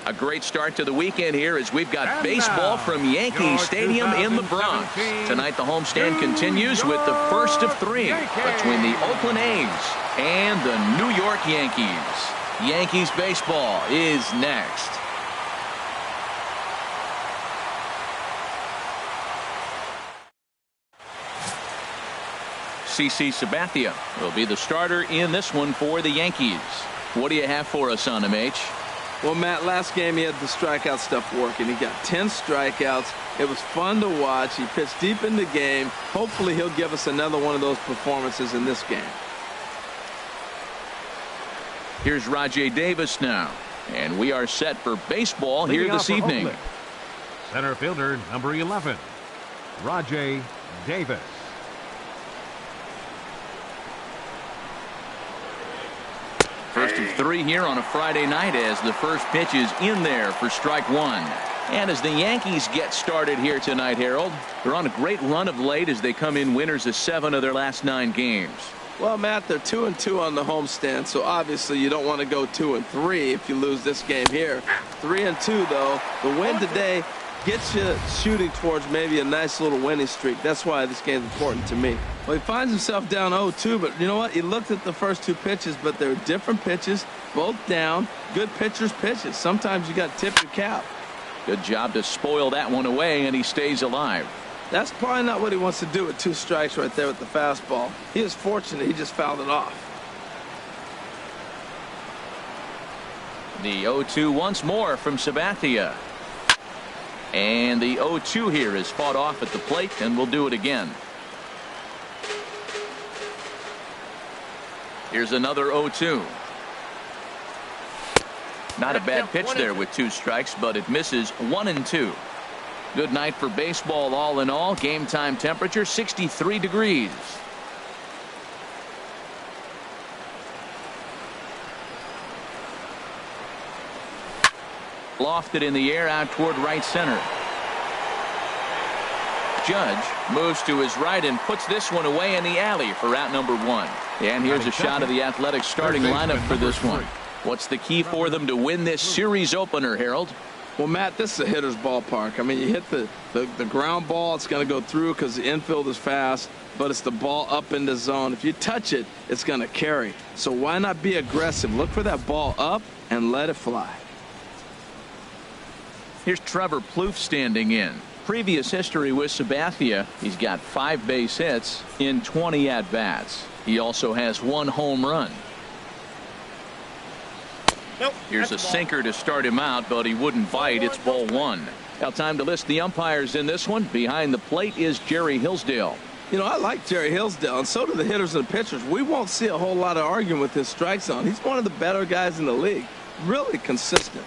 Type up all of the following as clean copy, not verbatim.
A great start to the weekend here as we've got baseball from Yankee Stadium in the Bronx. Tonight the homestand continues with the first of three between the Oakland A's and the New York Yankees. Yankees baseball is next. CC Sabathia will be the starter in this one for the Yankees. What do you have for us on him, H? Well, Matt, last game he had the strikeout stuff working. He got 10 strikeouts. It was fun to watch. He pitched deep in the game. Hopefully he'll give us another one of those performances in this game. Here's Rajay Davis now. And we are set for baseball here this evening. Oakland. Center fielder number 11, Rajay Davis. First of three here on a Friday night as the first pitch is in there for strike one. And as the Yankees get started here tonight, Harold, they're on a great run of late as they come in winners of 7 of their last 9 games. Well, Matt, they're 2-2 on the homestand, so obviously you don't want to go 2-3 if you lose this game here. 3-2, though. The win today gets you shooting towards maybe a nice little winning streak. That's why this game's important to me. Well, he finds himself down 0-2, but you know what? He looked at the first 2 pitches, but they're different pitches, both down. Good pitchers' pitches. Sometimes you got to tip your cap. Good job to spoil that one away, and he stays alive. That's probably not what he wants to do with 2 strikes right there with the fastball. He is fortunate he just fouled it off. The 0-2 once more from Sabathia. And the 0-2 here is fought off at the plate, and we'll do it again. Here's another 0-2. Not a bad pitch there with 2 strikes, but it misses 1-2. Good night for baseball all in all. Game time temperature 63 degrees. Lofted in the air out toward right center. Judge moves to his right and puts this one away in the alley for out number 1. And here's a shot of the Athletics starting lineup for this one. What's the key for them to win this series opener, Harold? Well, Matt, this is a hitter's ballpark. I mean, you hit the ground ball, it's going to go through because the infield is fast, but it's the ball up in the zone. If you touch it, it's going to carry. So why not be aggressive? Look for that ball up and let it fly. Here's Trevor Plouffe standing in. Previous history with Sabathia, he's got 5 base hits in 20 at-bats. He also has 1 home run. Here's a sinker to start him out, but he wouldn't bite. It's ball 1. Now time to list the umpires in this one. Behind the plate is Jerry Hillsdale. You know, I like Jerry Hillsdale, and so do the hitters and the pitchers. We won't see a whole lot of arguing with his strike zone. He's one of the better guys in the league. Really consistent.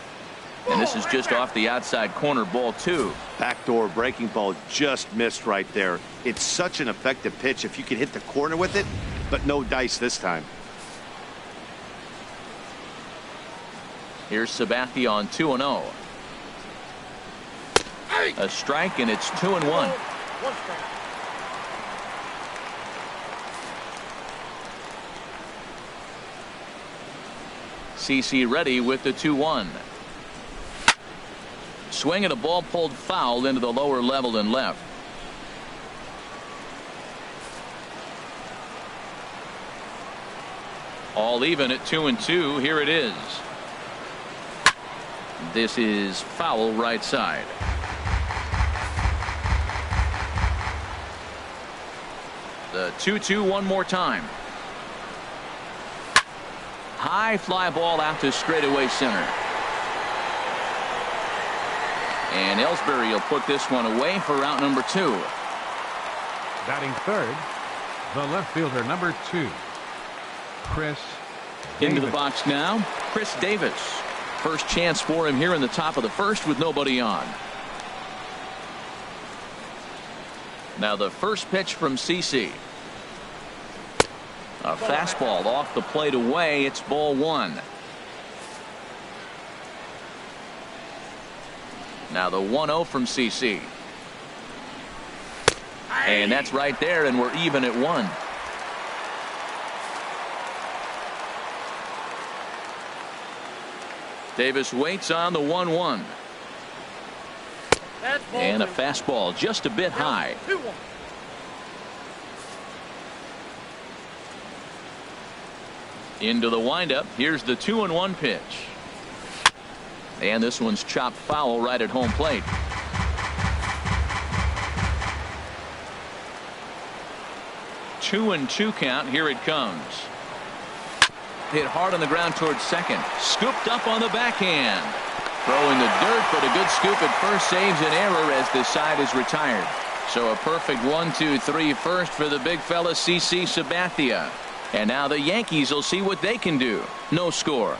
And this is just off the outside corner, ball 2. Backdoor breaking ball just missed right there. It's such an effective pitch if you can hit the corner with it, but no dice this time. Here's Sabathia on 2-0. A strike, and it's 2-1. CC ready with the 2-1. Swing and a ball pulled foul into the lower level and left. All even at 2-2. Here it is. This is foul right side. The 2-2 one more time. High fly ball out to straightaway center. And Ellsbury will put this one away for out number 2. Batting third, the left fielder number 2, Chris Into Davis. the box now, Chris Davis. First chance for him here in the top of the first with nobody on. Now the first pitch from CC. A fastball off the plate away. It's ball 1. Now the 1-0 from CC. And that's right there, and we're even at 1. Davis waits on the 1-1. And a fastball just a bit high. Into the windup. Here's the 2-1 pitch. And this one's chopped foul right at home plate. Two and two count. Here it comes. Hit hard on the ground towards second. Scooped up on the backhand. Throwing the dirt, but a good scoop at first saves an error as this side is retired. So a perfect 1-2-3 first for the big fella CC Sabathia. And now the Yankees will see what they can do. No score.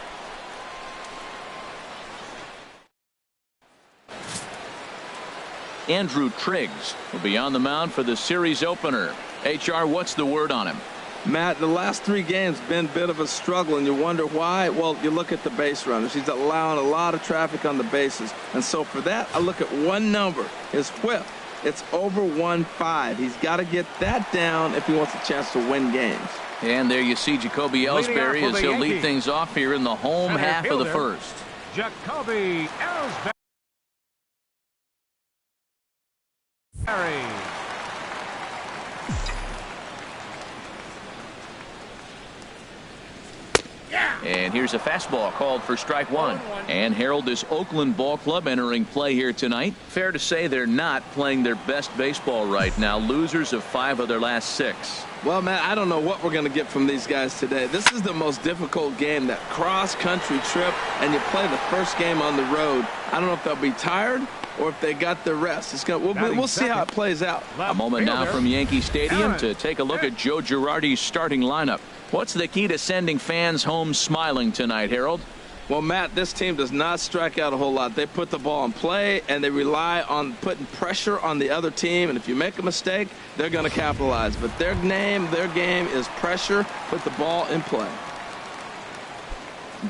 Andrew Triggs will be on the mound for the series opener. HR, what's the word on him? Matt, the last 3 games been a bit of a struggle, and you wonder why. Well, you look at the base runners. He's allowing a lot of traffic on the bases. And so for that, I look at one number, his whip. It's over 1.5. He's got to get that down if he wants a chance to win games. And there you see Jacoby Ellsbury as he'll lead things off here in the home half of the first. Jacoby Ellsbury. And here's a fastball called for strike one. And Harold, this Oakland ball club entering play here tonight. Fair to say they're not playing their best baseball right now. Losers of 5 of their last 6. Well, Matt, I don't know what we're going to get from these guys today. This is the most difficult game, that cross-country trip, and you play the first game on the road. I don't know if they'll be tired or if they got the rest. We'll see how it plays out. A moment now from Yankee Stadium to take a look at Joe Girardi's starting lineup. What's the key to sending fans home smiling tonight, Harold? Well, Matt, this team does not strike out a whole lot. They put the ball in play, and they rely on putting pressure on the other team. And if you make a mistake, they're going to capitalize. But their game is pressure, put the ball in play.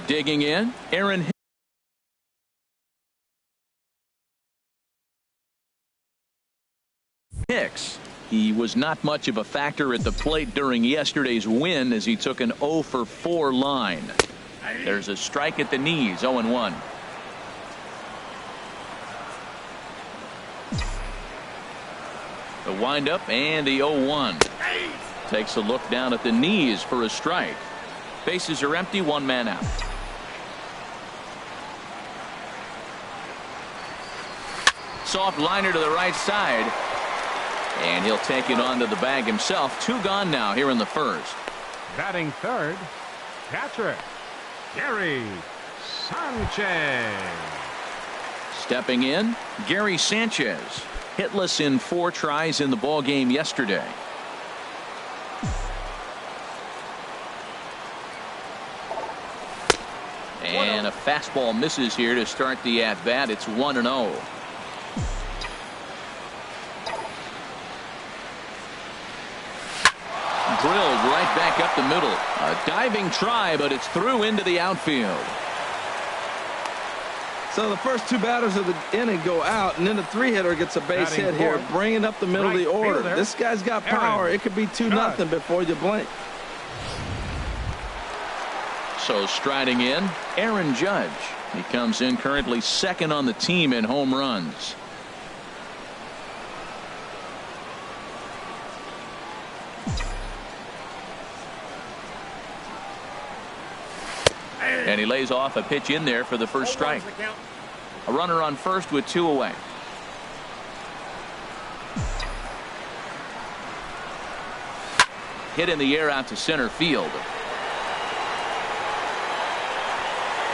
Digging in, Aaron Hicks. He was not much of a factor at the plate during yesterday's win as he took an 0-for-4 line. There's a strike at the knees, 0-1. The windup and the 0-1. Takes a look down at the knees for a strike. Bases are empty, 1 man out. Soft liner to the right side. And he'll take it onto the bag himself. 2 gone now here in the first. Batting third, catcher Gary Sanchez. Stepping in, Gary Sanchez. Hitless in 4 tries in the ball game yesterday. And a fastball misses here to start the at-bat. It's 1-0. Drilled right back up the middle. A diving try, but it's through into the outfield. So the first 2 batters of the inning go out, and then the 3-hitter gets a base hit here, bringing up the middle of the order. This guy's got power. It could be 2-0 before you blink. So striding in, Aaron Judge. He comes in currently second on the team in home runs. And he lays off a pitch in there for the first strike. A runner on first with 2 away. Hit in the air out to center field.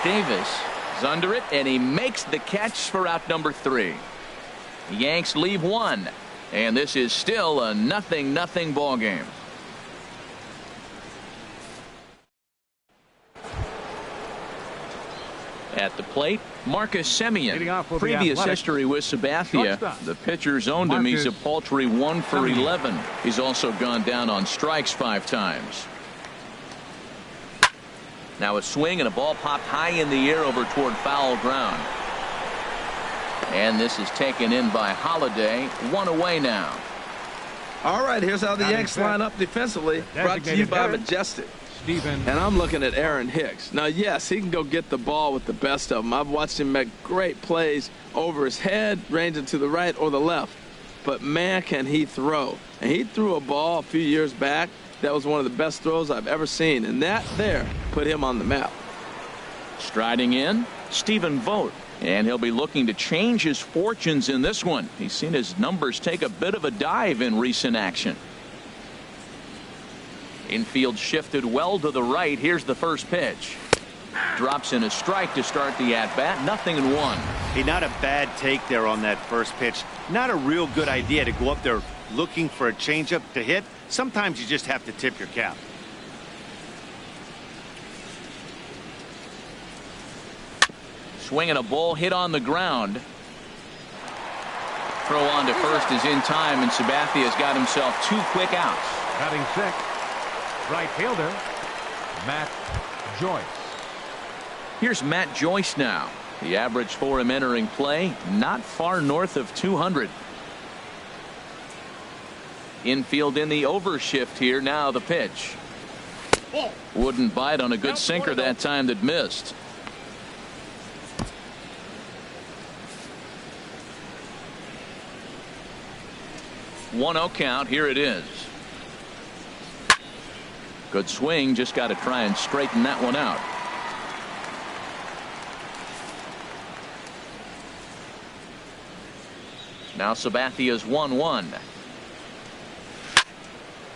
Davis is under it, and he makes the catch for out number 3. The Yanks leave 1, and this is still a 0-0 ball game. At the plate, Marcus Semien. Previous history with Sabathia. The pitcher's owned him. He's a paltry 1 for 11. He's also gone down on strikes 5 times. Now a swing and a ball popped high in the air over toward foul ground. And this is taken in by Holiday. 1 away now. All right, here's how the Yanks line up defensively. Brought to you by Majestic. Stephen. And I'm looking at Aaron Hicks. Now, yes, he can go get the ball with the best of them. I've watched him make great plays over his head, ranging to the right or the left. But, man, can he throw. And he threw a ball a few years back that was one of the best throws I've ever seen. And that there put him on the map. Striding in, Stephen Vogt. And he'll be looking to change his fortunes in this one. He's seen his numbers take a bit of a dive in recent action. Infield shifted well to the right. Here's the first pitch. Drops in a strike to start the at-bat. 0-1. Hey, not a bad take there on that first pitch. Not a real good idea to go up there looking for a changeup to hit. Sometimes you just have to tip your cap. Swinging a ball hit on the ground. Throw on to first is in time, and Sabathia's got himself 2 quick outs. Batting 6th, right fielder, Matt Joyce. Here's Matt Joyce now. The average for him entering play, not far north of 200. Infield in the overshift here. Now the pitch. Wouldn't bite on a good sinker that time that missed. 1-0 count. Here it is. Good swing. Just got to try and straighten that one out. Now Sabathia's 1-1.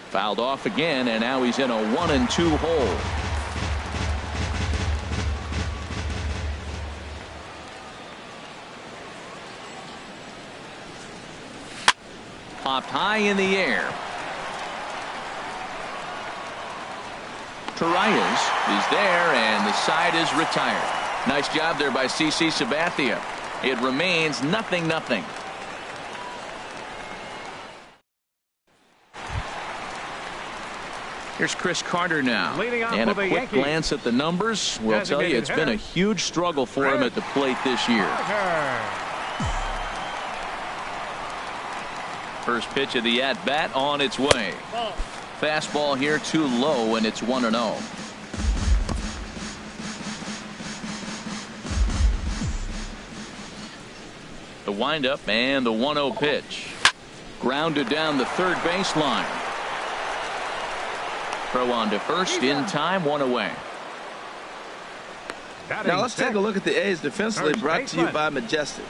Fouled off again, and now he's in a 1-2 hole. Popped high in the air. Torreyes is there, and the side is retired. Nice job there by CC Sabathia. It remains 0-0. Here's Chris Carter now, and a quick glance at the numbers will tell you it's been a huge struggle for him at the plate this year. First pitch of the at-bat on its way. Fastball here too low, and it's 1-0. The windup and the 1-0 pitch. Grounded down the third baseline. Throw on to first in time, 1 away. Now let's take a look at the A's defensively, brought to you by Majestic.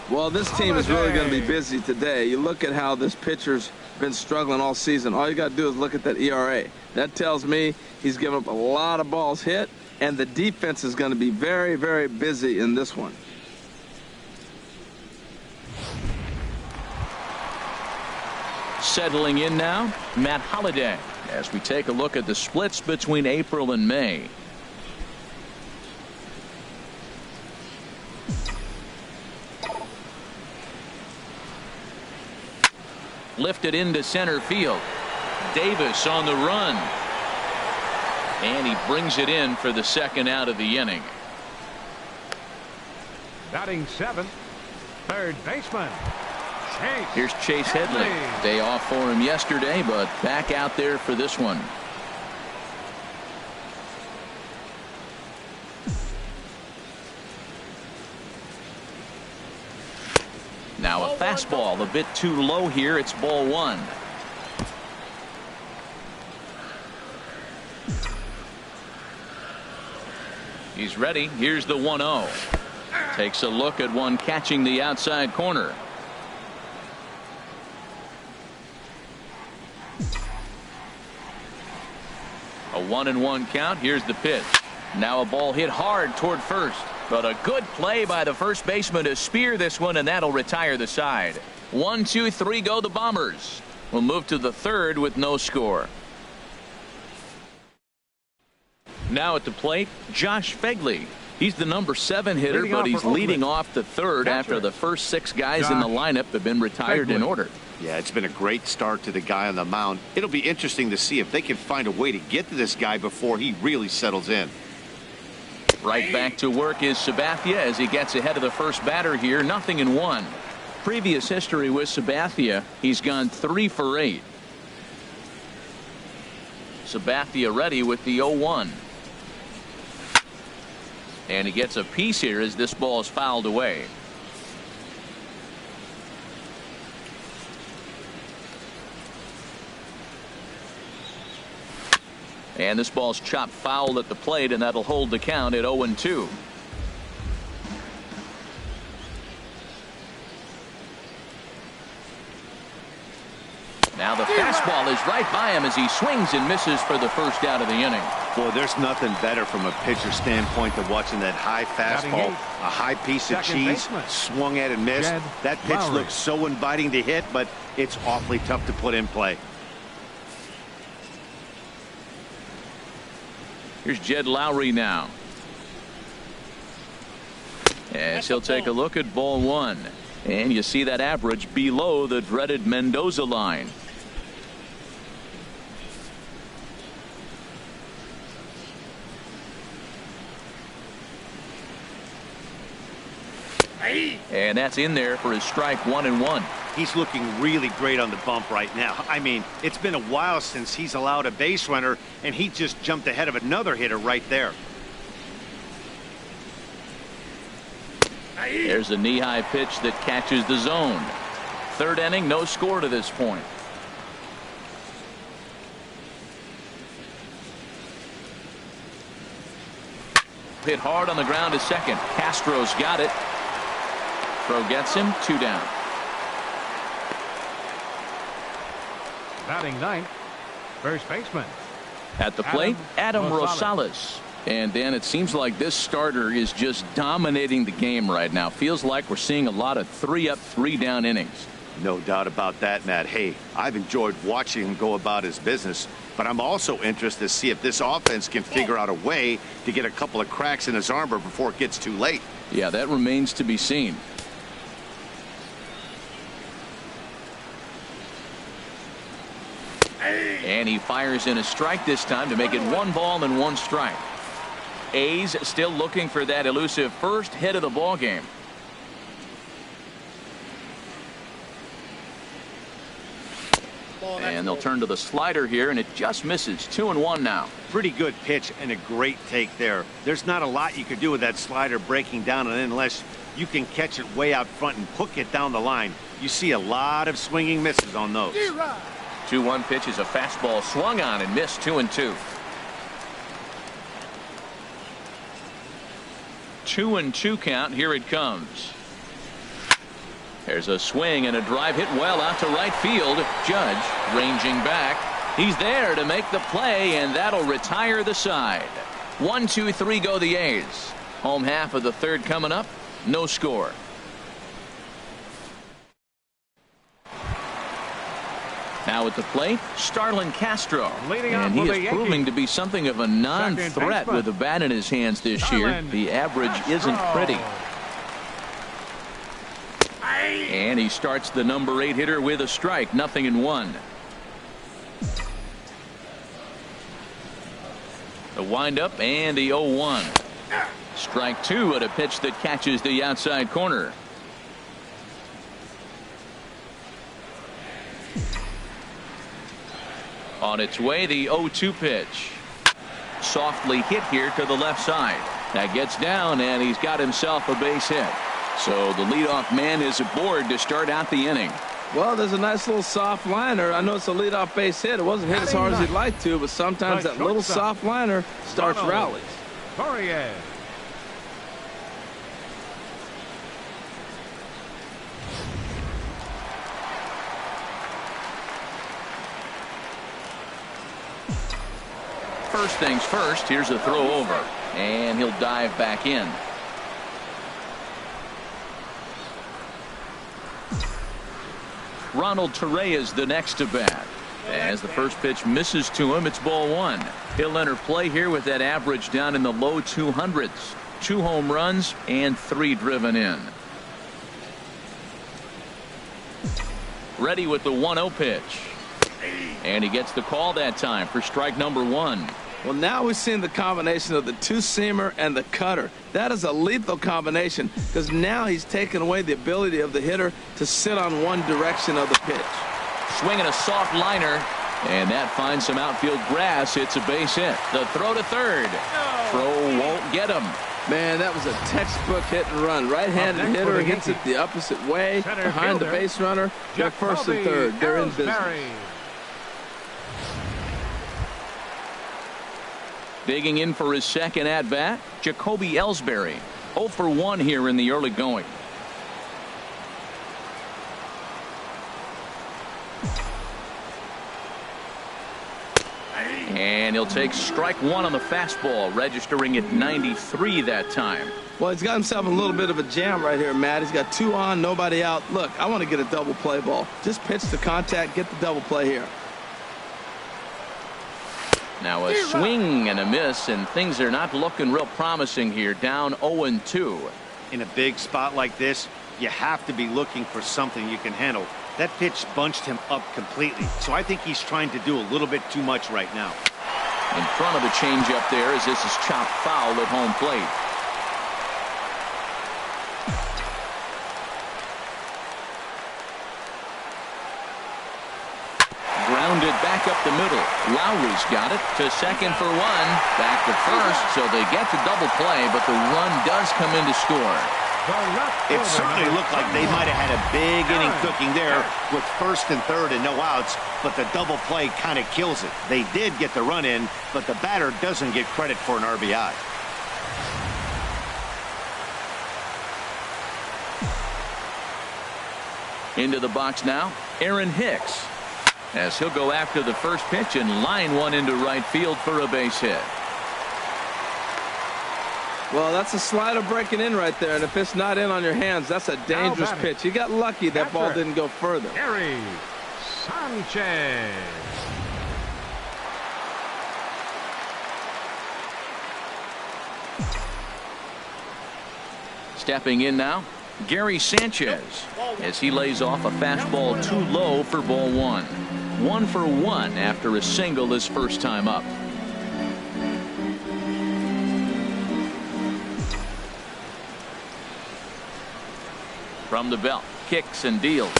Well, this team is really going to be busy today. You look at how this pitcher's been struggling all season. All you got to do is look at that ERA. That tells me he's given up a lot of balls hit, and the defense is going to be very, very busy in this one. Settling in now, Matt Holliday, as we take a look at the splits between April and May. Lifted into center field. Davis on the run. And he brings it in for the second out of the inning. Batting 7th, third baseman. Here's Chase Headley. Day off for him yesterday, but back out there for this one. Now a fastball a bit too low here. It's ball 1. He's ready. Here's the 1-0. Takes a look at one catching the outside corner. A 1-1 count. Here's the pitch. Now a ball hit hard toward first. But a good play by the first baseman to spear this one, and that'll retire the side. 1, 2, 3 go the Bombers. We'll move to the third with no score. Now at the plate, Josh Fegley. He's the number 7 hitter, but he's leading off the third after the first 6 guys in the lineup have been retired in order. Yeah, it's been a great start to the guy on the mound. It'll be interesting to see if they can find a way to get to this guy before he really settles in. Right back to work is Sabathia as he gets ahead of the first batter here. 0-1. Previous history with Sabathia, he's gone 3 for 8. Sabathia ready with the 0-1. And he gets a piece here as this ball is fouled away. And this ball's chopped foul at the plate, and that'll hold the count at 0-2. Now the fastball is right by him as he swings and misses for the first out of the inning. Boy, there's nothing better from a pitcher standpoint than watching that high fastball, a high piece of cheese, swung at and missed. That pitch looks so inviting to hit, but it's awfully tough to put in play. Here's Jed Lowry now. As he'll take a look at ball one. And you see that average below the dreaded Mendoza line. And that's in there for his strike 1-1. He's looking really great on the bump right now. I mean, it's been a while since he's allowed a base runner, and he just jumped ahead of another hitter right there. There's a knee-high pitch that catches the zone. Third inning, no score to this point. Hit hard on the ground to second. Castro's got it. Throw gets him, 2 down. Batting ninth, first baseman. At the plate, Adam Rosales. And Dan, it seems like this starter is just dominating the game right now. Feels like we're seeing a lot of 3-up, 3-down innings. No doubt about that, Matt. Hey, I've enjoyed watching him go about his business, but I'm also interested to see if this offense can figure out a way to get a couple of cracks in his armor before it gets too late. Yeah, that remains to be seen. And he fires in a strike this time to make it 1 ball and 1 strike. A's still looking for that elusive first hit of the ball game. And they'll turn to the slider here, and it just misses. 2-1 now. Pretty good pitch and a great take there. There's not a lot you could do with that slider breaking down, and unless you can catch it way out front and hook it down the line, you see a lot of swinging misses on those. 2-1 pitch is a fastball swung on and missed. 2-2. 2-2 count. Here it comes. There's a swing and a drive hit well out to right field. Judge ranging back. He's there to make the play, and that'll retire the side. 1-2-3 go the A's. Home half of the third coming up. No score. Now at the plate, Starlin Castro. And he is proving to be something of a non-threat with a bat in his hands this year. The average isn't pretty. And he starts the number 8 hitter with a strike. 0-1. The windup and the 0-1. Strike 2 at a pitch that catches the outside corner. On its way, the 0-2 pitch. Softly hit here to the left side. That gets down, and he's got himself a base hit. So the leadoff man is aboard to start out the inning. Well, there's a nice little soft liner. I know it's a leadoff base hit. It wasn't hit as hard as he'd like to, but sometimes that little soft liner starts rallies. Torres. First things first, here's a throw over, and he'll dive back in. Ronald Torres the next to bat. As the first pitch misses to him, it's ball 1. He'll enter play here with that average down in the low 200s. 2 home runs and 3 driven in. Ready with the 1-0 pitch. And he gets the call that time for strike number 1. Well, now we've seen the combination of the 2-seamer and the cutter. That is a lethal combination because now he's taken away the ability of the hitter to sit on one direction of the pitch. Swinging a soft liner. And that finds some outfield grass. It's a base hit. The throw to third. Throw won't get him. Man, that was a textbook hit and run. Right-handed hitter hits it the opposite way, behind the base runner. They're first and third. They're in business. Digging in for his second at-bat, Jacoby Ellsbury. 0 for 1 here in the early going. And he'll take strike one on the fastball, registering at 93 that time. Well, he's got himself a little bit of a jam right here, Matt. He's got 2 on, nobody out. Look, I want to get a double play ball. Just pitch the contact, get the double play here. Now a swing and a miss, and things are not looking real promising here. Down 0-2. In a big spot like this, you have to be looking for something you can handle. That pitch bunched him up completely, so I think he's trying to do a little bit too much right now. In front of the changeup there as this is chopped foul at home plate. Grounded back up the middle. Lowry's got it to second for one. Back to first, so they get the double play, but the run does come in to score. It certainly looked like they might have had a big inning cooking there with first and third and no outs, but the double play kind of kills it. They did get the run in, but the batter doesn't get credit for an RBI. Into the box now, Aaron Hicks, as he'll go after the first pitch and line one into right field for a base hit. Well, that's a slider breaking in right there, and if it's not in on your hands, that's a dangerous pitch. You got lucky that ball didn't go further. Gary Sanchez. Stepping in now, Gary Sanchez, as he lays off a fastball too low for ball one. 1 for 1 after a single his first time up. From the belt, kicks and deals.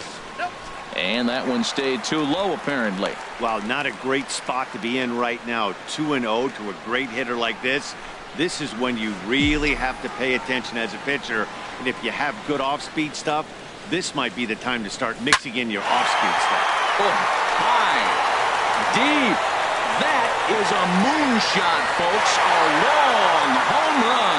And that one stayed too low, apparently. Well, not a great spot to be in right now. 2-0 to a great hitter like this. This is when you really have to pay attention as a pitcher. And if you have good off-speed stuff, this might be the time to start mixing in your off-speed stuff. Oh, high, deep. That is a moonshot, folks. A long home run.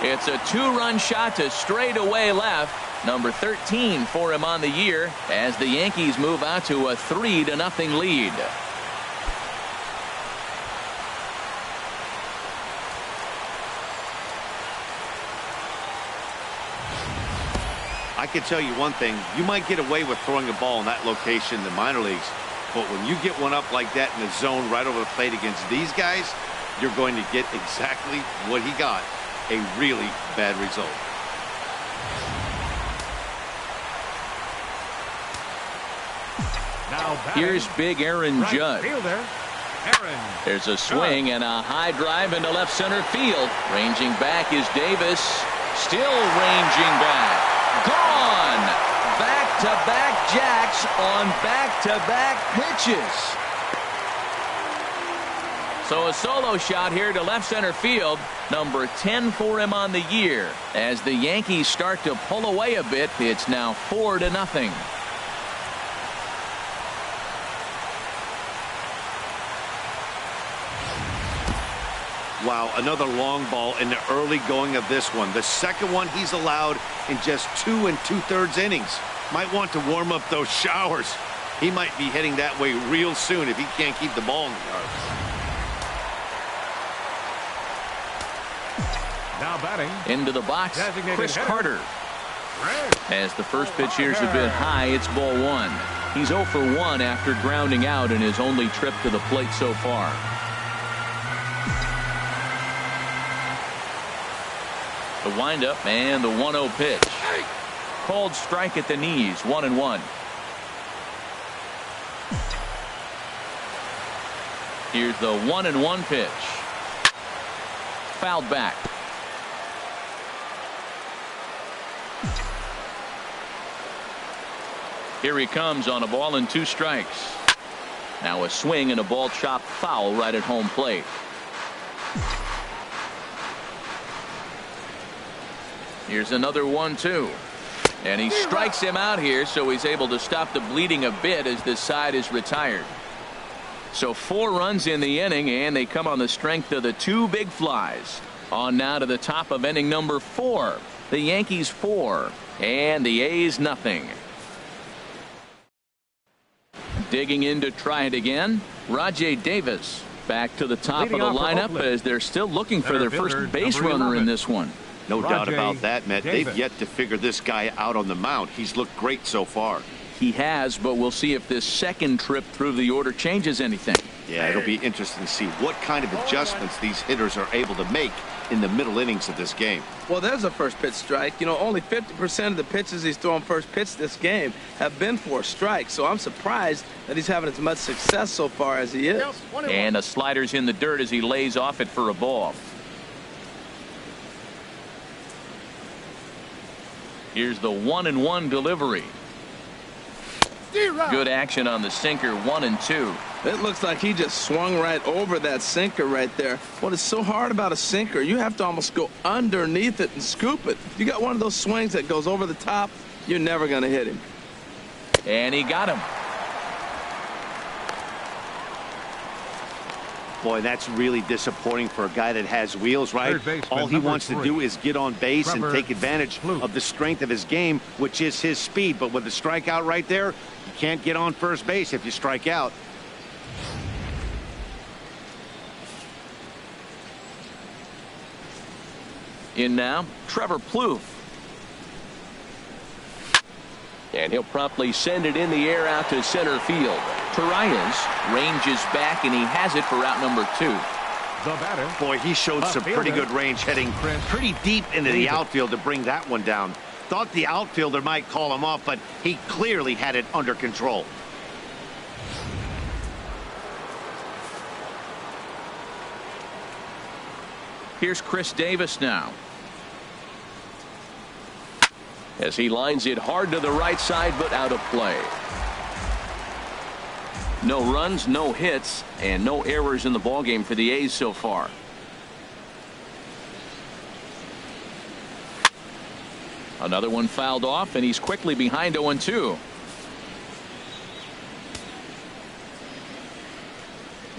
It's a 2-run shot to straightaway left. Number 13 for him on the year as the Yankees move out to a 3-0 lead. I can tell you one thing. You might get away with throwing a ball in that location in the minor leagues. But when you get one up like that in the zone right over the plate against these guys, you're going to get exactly what he got. A really bad result. Now here's big Aaron right Judge. Fielder, Aaron There's a swing and a high drive into left center field. Ranging back is Davis. Still ranging back. Gone. Back-to-back jacks on back-to-back pitches. So a solo shot here to left center field. Number 10 for him on the year. As the Yankees start to pull away a bit, it's now 4-0. Wow, another long ball in the early going of this one. The second one he's allowed in just 2 2/3 innings. Might want to warm up those showers. He might be heading that way real soon if he can't keep the ball in the yard. now batting. Into the box, Chris hitter. Carter. As the first pitch here's a bit high, it's ball one. He's 0 for 1 after grounding out in his only trip to the plate so far. The windup and the 1-0 pitch. Called strike at the knees, 1-1. Here's the 1-1 pitch. Fouled back. Here he comes on a ball and 2 strikes. Now a swing and a ball chopped foul right at home plate. Here's another 1-2. And he strikes him out here, so he's able to stop the bleeding a bit as this side is retired. So 4 runs in the inning, and they come on the strength of the 2 big flies. On now to the top of inning number 4. The Yankees 4 and the A's nothing. Digging in to try it again, Rajai Davis back to the top of the lineup as they're still looking for their first base runner in this one. No doubt about that, Matt. They've yet to figure this guy out on the mound. He's looked great so far. He has, but we'll see if this second trip through the order changes anything. Yeah, it'll be interesting to see what kind of adjustments these hitters are able to make in the middle innings of this game. Well, there's a first pitch strike. You know, only 50% of the pitches he's throwing first pitch this game have been for a strike. So I'm surprised that he's having as much success so far as he is. And a slider's in the dirt as he lays off it for a ball. Here's the 1-1 delivery. Good action on the sinker, 1-2. It looks like he just swung right over that sinker right there. What is so hard about a sinker, you have to almost go underneath it and scoop it. If you got one of those swings that goes over the top, you're never going to hit him. And he got him. Boy, that's really disappointing for a guy that has wheels, right? All he wants to do is get on base and take advantage of the strength of his game, which is his speed. But with the strikeout right there, you can't get on first base if you strike out. In now, Trevor Plouffe. And he'll promptly send it in the air out to center field. Torreyes ranges back, and he has it for out number 2. The batter. Boy, he showed some pretty good range heading pretty deep into the outfield to bring that one down. Thought the outfielder might call him off, but he clearly had it under control. Here's Chris Davis now. As he lines it hard to the right side, but out of play. No runs, no hits, and no errors in the ballgame for the A's so far. Another one fouled off, and he's quickly behind 0-2.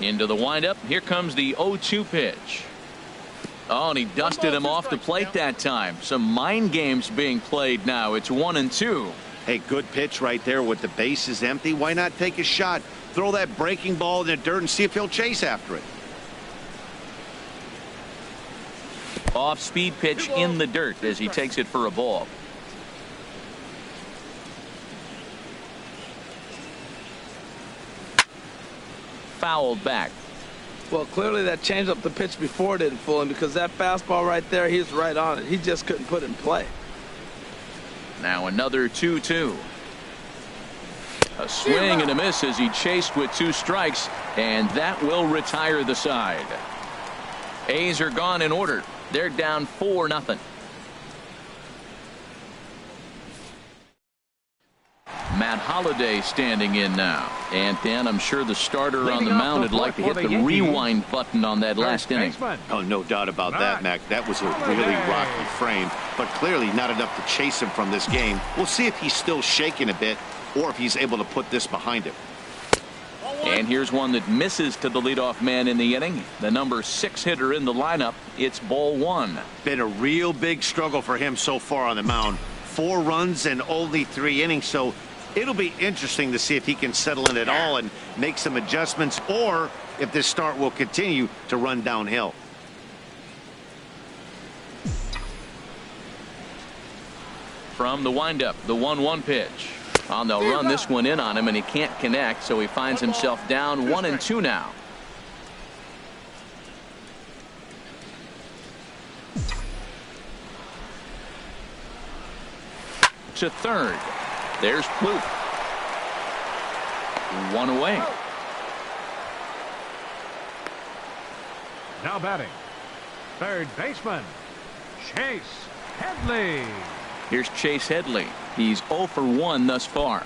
Into the windup. Here comes the 0-2 pitch. Oh, and he dusted him off the plate that time. Some mind games being played now. It's 1-2. Hey, good pitch right there with the bases empty. Why not take a shot? Throw that breaking ball in the dirt and see if he'll chase after it. Off-speed pitch in the dirt as he takes it for a ball. Fouled back. Well, clearly that changeup the pitch before didn't fool him, because that fastball right there, he was right on it. He just couldn't put it in play. Now another 2-2. A swing and a miss as he chased with 2 strikes, and that will retire the side. A's are gone in order. They're down 4-0. Matt Holliday standing in now. And Dan, I'm sure the starter on the mound would like to hit the rewind button on that last inning. Oh, no doubt about that, Mac. That was a really rocky frame, but clearly not enough to chase him from this game. We'll see if he's still shaking a bit or if he's able to put this behind him. And here's one that misses to the leadoff man in the inning. The number 6 hitter in the lineup. It's ball 1. Been a real big struggle for him so far on the mound. 4 runs and only 3 innings, so it'll be interesting to see if he can settle in at all and make some adjustments, or if this start will continue to run downhill. From the windup, the 1-1 pitch. Oh, they'll run this one in on him, and he can't connect, so he finds himself down 1-2 now. To third. There's Plouffe. 1 away. Now batting, third baseman, Chase Headley. Here's Chase Headley. He's 0 for 1 thus far.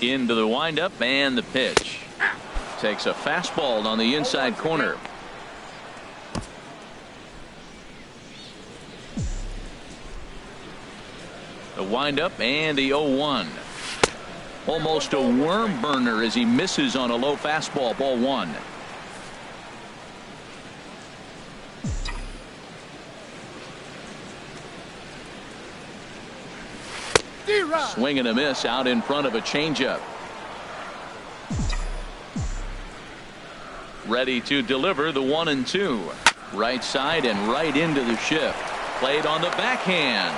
Into the windup and the pitch. Takes a fastball on the inside corner. The windup and the 0-1. Almost a worm burner as he misses on a low fastball. Ball one. Swing and a miss out in front of a changeup. Ready to deliver the 1-2. Right side and right into the shift. Played on the backhand.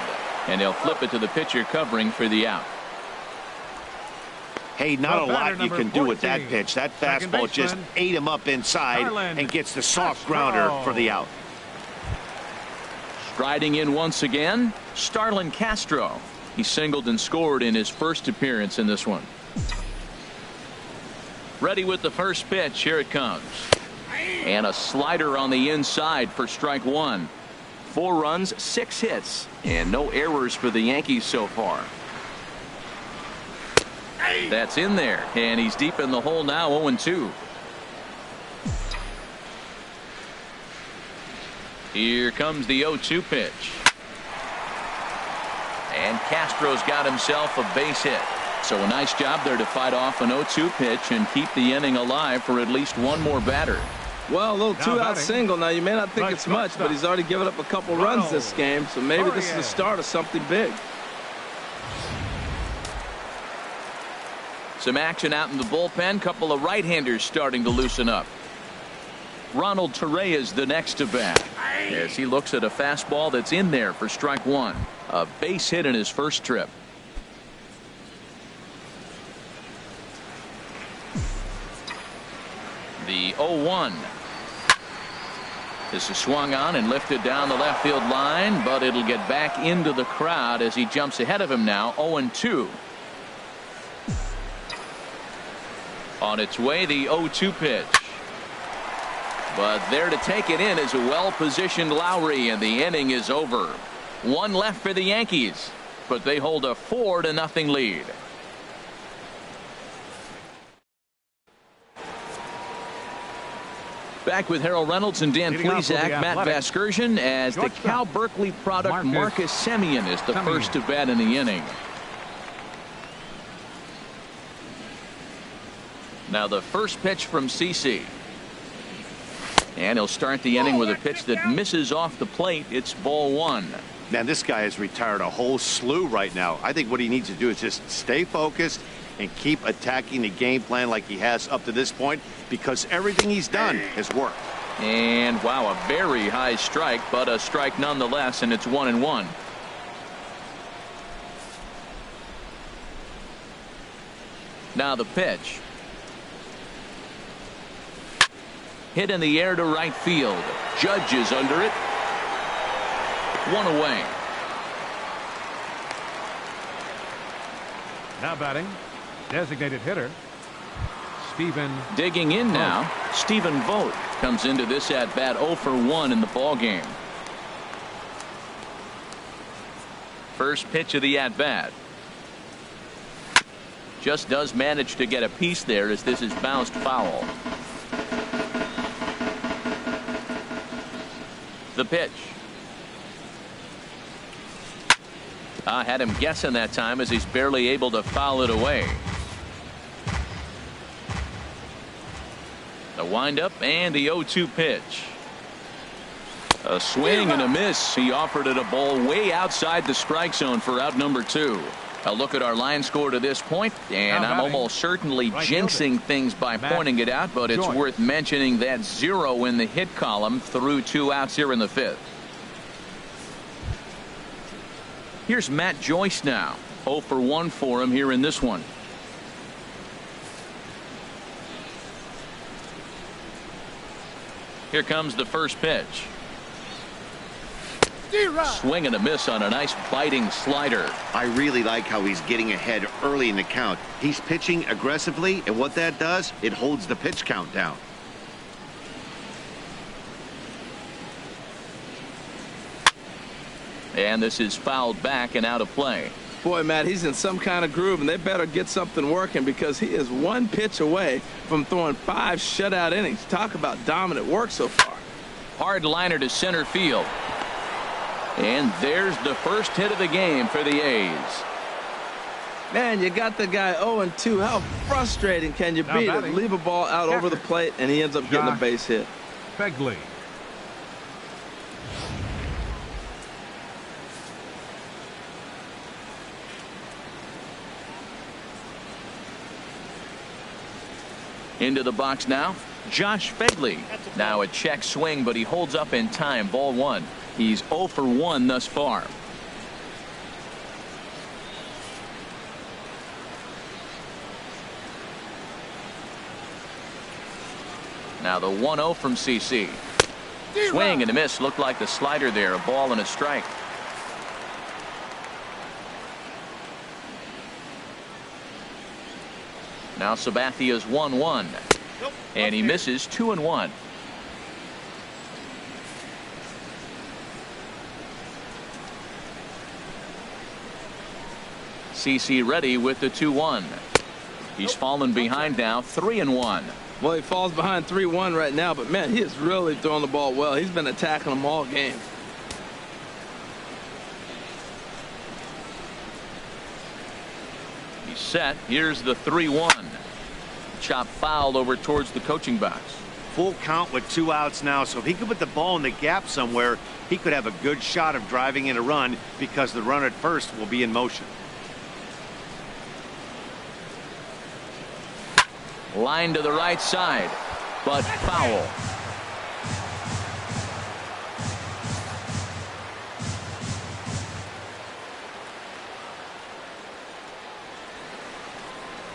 And he'll flip it to the pitcher covering for the out. Hey, not a lot you can do with that pitch. That fastball just ate him up inside and gets the soft grounder for the out. Striding in once again, Starlin Castro. He singled and scored in his first appearance in this one. Ready with the first pitch. Here it comes. And a slider on the inside for strike one. 4 runs, 6 hits, and no errors for the Yankees so far. That's in there, and he's deep in the hole now. 0-2. Here comes the 0-2 pitch. And Castro's got himself a base hit. So a nice job there to fight off an 0-2 pitch and keep the inning alive for at least one more batter. Well, a little two-out single. Now, you may not think it's much, but he's already given up a couple runs this game, so maybe this is the start of something big. Some action out in the bullpen. Couple of right-handers starting to loosen up. Ronald Torreyes the next to bat as he looks at a fastball that's in there for strike one. A base hit in his first trip. The 0-1. This is swung on and lifted down the left field line, but it'll get back into the crowd as he jumps ahead of him now. 0-2. On its way, the 0-2 pitch. But there to take it in is a well-positioned Lowry, and the inning is over. 1 left for the Yankees, but they hold a 4-0 lead. Back with Harold Reynolds and Dan Plesac. Matt Vasgersian as the Cal Berkeley product Marcus Semien is the first to bat in the inning. Now the first pitch from CC. And he'll start the inning with a pitch that misses off the plate. It's ball one. Man, this guy has retired a whole slew right now. I think what he needs to do is just stay focused and keep attacking the game plan like he has up to this point, because everything he's done has worked. And wow, a very high strike, but a strike nonetheless, and it's 1-1. Now the pitch. Hit in the air to right field. Judge is under it. 1 away. Now batting, designated hitter, Stephen. Digging in now, Stephen Vogt comes into this at bat 0 for 1 in the ball game. First pitch of the at bat. Just does manage to get a piece there as this is bounced foul. The pitch. Had him guessing that time as he's barely able to foul it away. The windup and the 0-2 pitch. A swing and a miss. He offered it a ball way outside the strike zone for out number 2. A look at our line score to this point, and I'm almost certainly jinxing things by pointing it out, but it's worth mentioning that 0 in the hit column through 2 outs here in the 5th. Here's Matt Joyce now. 0 for 1 for him here in this one. Here comes the first pitch. Swing and a miss on a nice biting slider. I really like how he's getting ahead early in the count. He's pitching aggressively, and what that does, it holds the pitch count down. And this is fouled back and out of play. Boy, Matt, he's in some kind of groove, and they better get something working because he is one pitch away from throwing 5 shutout innings. Talk about dominant work so far. Hard liner to center field. And there's the first hit of the game for the A's. Man, you got the guy 0-2. How frustrating can you be to leave a ball out over the plate, and he ends up getting a base hit? Begley. Into the box now, Josh Begley. Now a check swing, but he holds up in time. Ball 1. He's 0 for 1 thus far. Now the 1-0 from CC. Swing and a miss. Looked like the slider there. A ball and a strike. Now Sabathia's 1-1. And he misses 2-1. CC ready with the 2-1. He's fallen behind now, 3-1. Well, he falls behind 3-1 right now, but man, he is really throwing the ball well. He's been attacking them all game. He's set. Here's the 3-1. Chop fouled over towards the coaching box. Full count with 2 outs now, so if he could put the ball in the gap somewhere, he could have a good shot of driving in a run because the runner at first will be in motion. Line to the right side, but foul.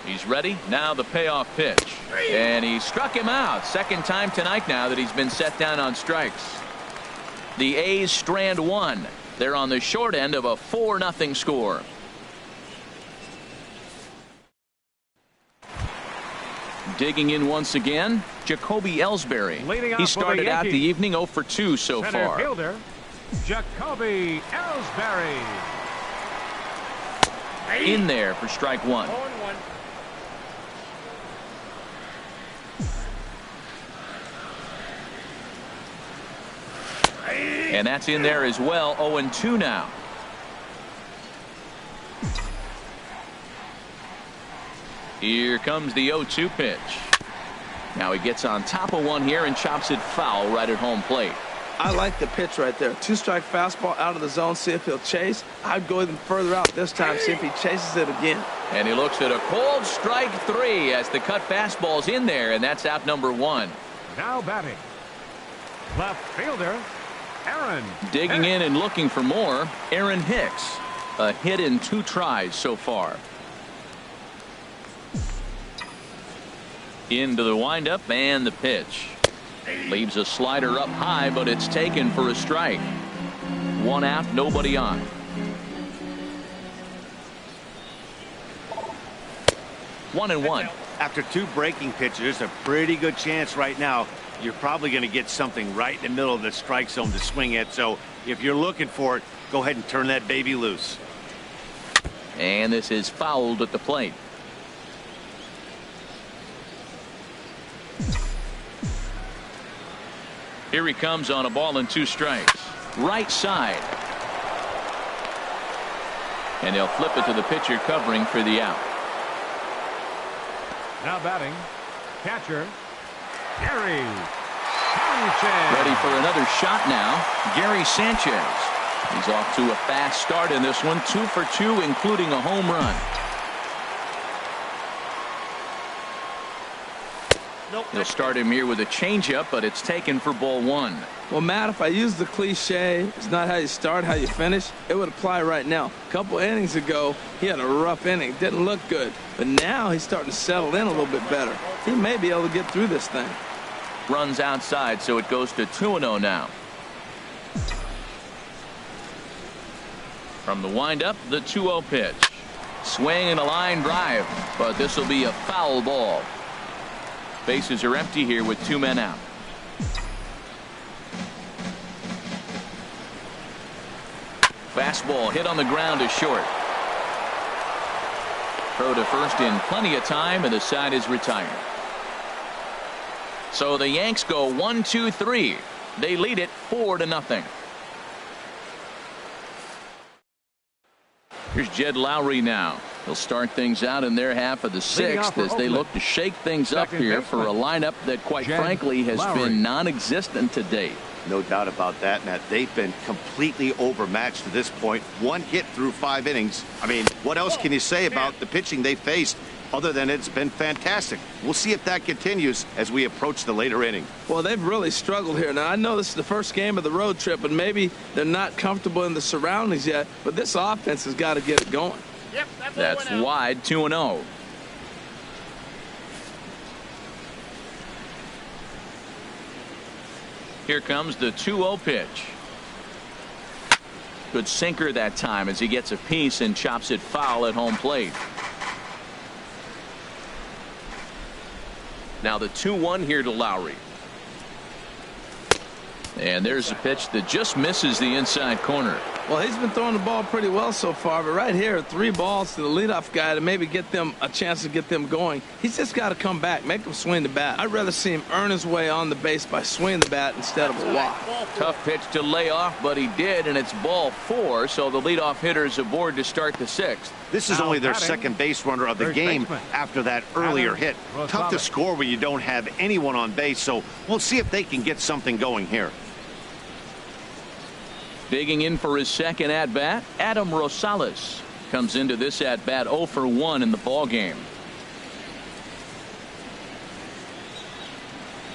He's ready. Now the payoff pitch. And he struck him out. Second time tonight now that he's been set down on strikes. The A's strand 1. They're on the short end of a 4-0 score. Digging in once again, Jacoby Ellsbury. He started out the evening 0 for 2 so far. Fielder, Jacoby Ellsbury. In there for strike 1. And that's in there as well. 0-2 now. Here comes the 0-2 pitch. Now he gets on top of one here and chops it foul right at home plate. I like the pitch right there. 2-strike fastball out of the zone. See if he'll chase. I'd go even further out this time. See if he chases it again. And he looks at a cold strike 3 as the cut fastball's in there, and that's out number 1. Now batting, left fielder Aaron. Digging in and looking for more, Aaron Hicks. A hit in 2 tries so far. Into the windup and the pitch. Leaves a slider up high, but it's taken for a strike. 1 out, nobody on. One and one. After 2 breaking pitches, a pretty good chance right now. You're probably going to get something right in the middle of the strike zone to swing at. So if you're looking for it, go ahead and turn that baby loose. And this is fouled at the plate. Here he comes on a ball and 2 strikes. Right side. And they'll flip it to the pitcher covering for the out. Now batting, catcher Gary Sanchez. Ready for another shot now, Gary Sanchez. He's off to a fast start in this one. 2 for 2, including a home run. They'll start him here with a changeup, but it's taken for ball 1. Well, Matt, if I use the cliche, it's not how you start, how you finish, it would apply right now. A couple innings ago, he had a rough inning. Didn't look good. But now he's starting to settle in a little bit better. He may be able to get through this thing. Runs outside, so it goes to 2-0 now. From the windup, the 2-0 pitch. Swing and a line drive, but this will be a foul ball. Bases are empty here with 2 men out. Fastball hit on the ground to short. Throw to first in plenty of time, and the side is retired. So the Yanks go 1-2-3. They lead it 4-0. Here's Jed Lowry now. He'll start things out in their half of the sixth as they look to shake things up here for a lineup that, quite frankly, has been non-existent to date. No doubt about that, Matt. They've been completely overmatched to this point. One hit through 5 innings. I mean, what else can you say about the pitching they faced other than it's been fantastic? We'll see if that continues as we approach the later inning. Well, they've really struggled here. Now, I know this is the first game of the road trip, and maybe they're not comfortable in the surroundings yet, but this offense has got to get it going. Yep, that's wide, 2-0. Here comes the 2-0 pitch. Good sinker that time as he gets a piece and chops it foul at home plate. Now the 2-1 here to Lowry. And there's a pitch that just misses the inside corner. Well, he's been throwing the ball pretty well so far, but right here, 3 balls to the leadoff guy to maybe get them a chance to get them going. He's just got to come back, make them swing the bat. I'd rather see him earn his way on the base by swinging the bat instead of a walk. Tough pitch to lay off, but he did, and it's ball 4, so the leadoff hitter is aboard to start the 6th. This is only their second base runner of the game after that earlier hit. Tough to score when you don't have anyone on base, so we'll see if they can get something going here. Digging in for his second at-bat, Adam Rosales comes into this at-bat 0 for 1 in the ballgame.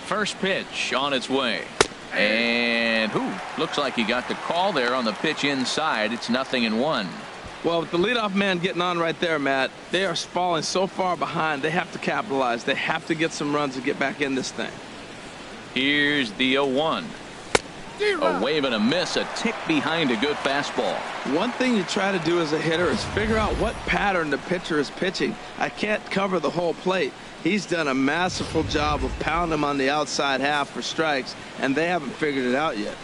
First pitch on its way. And looks like he got the call there on the pitch inside. It's 0-1. Well, with the leadoff man getting on right there, Matt, they are falling so far behind. They have to capitalize. They have to get some runs to get back in this thing. Here's the 0-1. A wave and a miss, a tick behind a good fastball. One thing you try to do as a hitter is figure out what pattern the pitcher is pitching. I can't cover the whole plate. He's done a masterful job of pounding him on the outside half for strikes, and they haven't figured it out yet.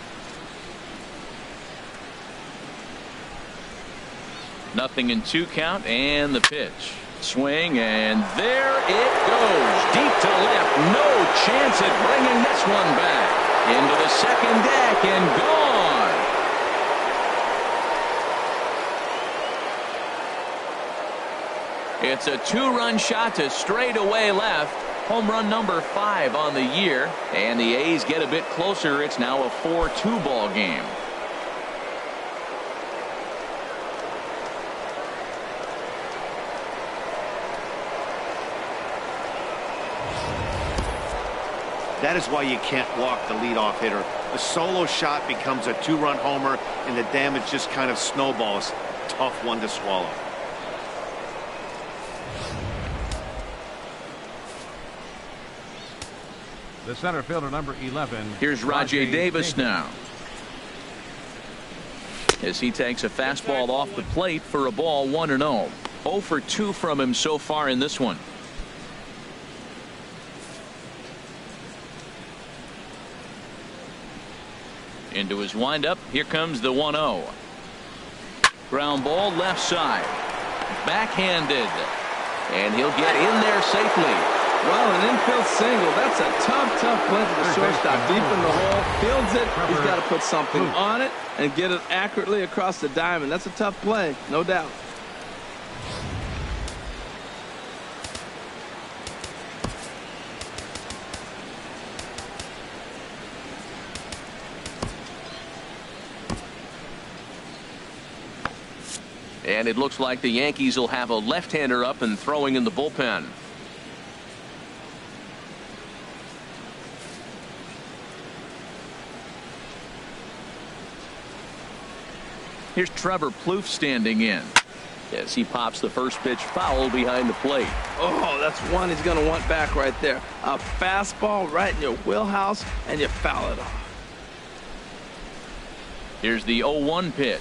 0-2 count, and the pitch. Swing, and there it goes. Deep to left. No chance at bringing this one back. Into the second deck and gone. It's a 2-run shot to straightaway left. Home run number 5 on the year. And the A's get a bit closer. It's now a 4-2 ball game. That is why you can't walk the leadoff hitter. A solo shot becomes a 2-run homer, and the damage just kind of snowballs. Tough one to swallow. The center fielder, number 11. Here's Rajay Davis now, as he takes a fastball off the plate for a ball 1-0. 0 for 2 from him so far in this one. Into his windup. Here comes the 1-0. Ground ball left side. Backhanded. And he'll get in there safely. Well, an infield single. That's a tough play for the shortstop. Deep in the hole. Fields it. He's got to put something on it and get it accurately across the diamond. That's a tough play, no doubt. And it looks like the Yankees will have a left-hander up and throwing in the bullpen. Here's Trevor Plouffe standing in as he pops the first pitch foul behind the plate. Oh, that's one he's going to want back right there. A fastball right in your wheelhouse, and you foul it off. Here's the 0-1 pitch.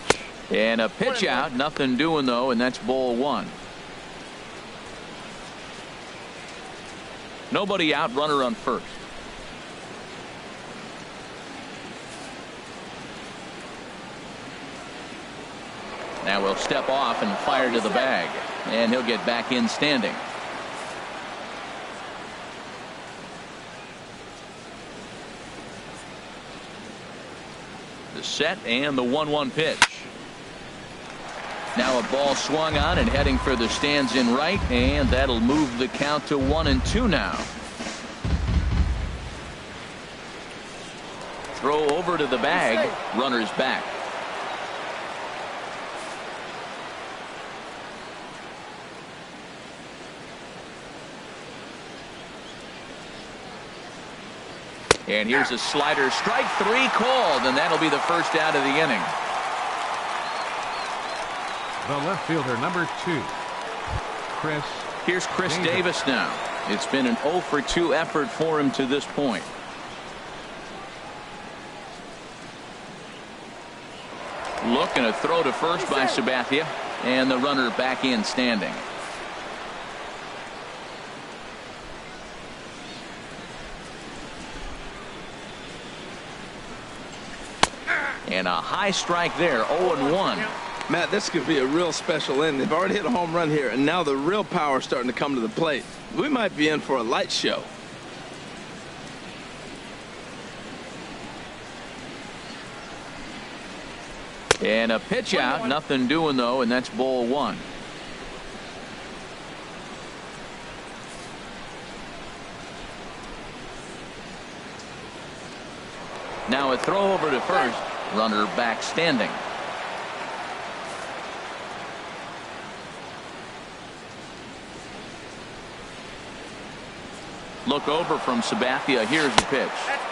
And a pitch out, nothing doing though, and that's ball 1. Nobody out, runner on first. Now we'll step off and fire to the bag. and he'll get back in standing. The set and the 1-1 pitch. Now a ball swung on and heading for the stands in right, and that'll move the count to 1-2 now. Throw over to the bag. Runners back. And here's a slider, strike 3 called, and that'll be the first out of the inning. The left fielder, number 2, Chris. Here's Chris Davis now. It's been an 0 for 2 effort for him to this point. Look, and a throw to first by Sabathia, and the runner back in standing. And a high strike there, 0-1. Matt, this could be a real special inning. They've already hit a home run here, and now the real power is starting to come to the plate. We might be in for a light show. And a pitch out, nothing doing though, and that's ball 1. Now a throw over to first. Runner back standing. Look over from Sabathia. Here's the pitch.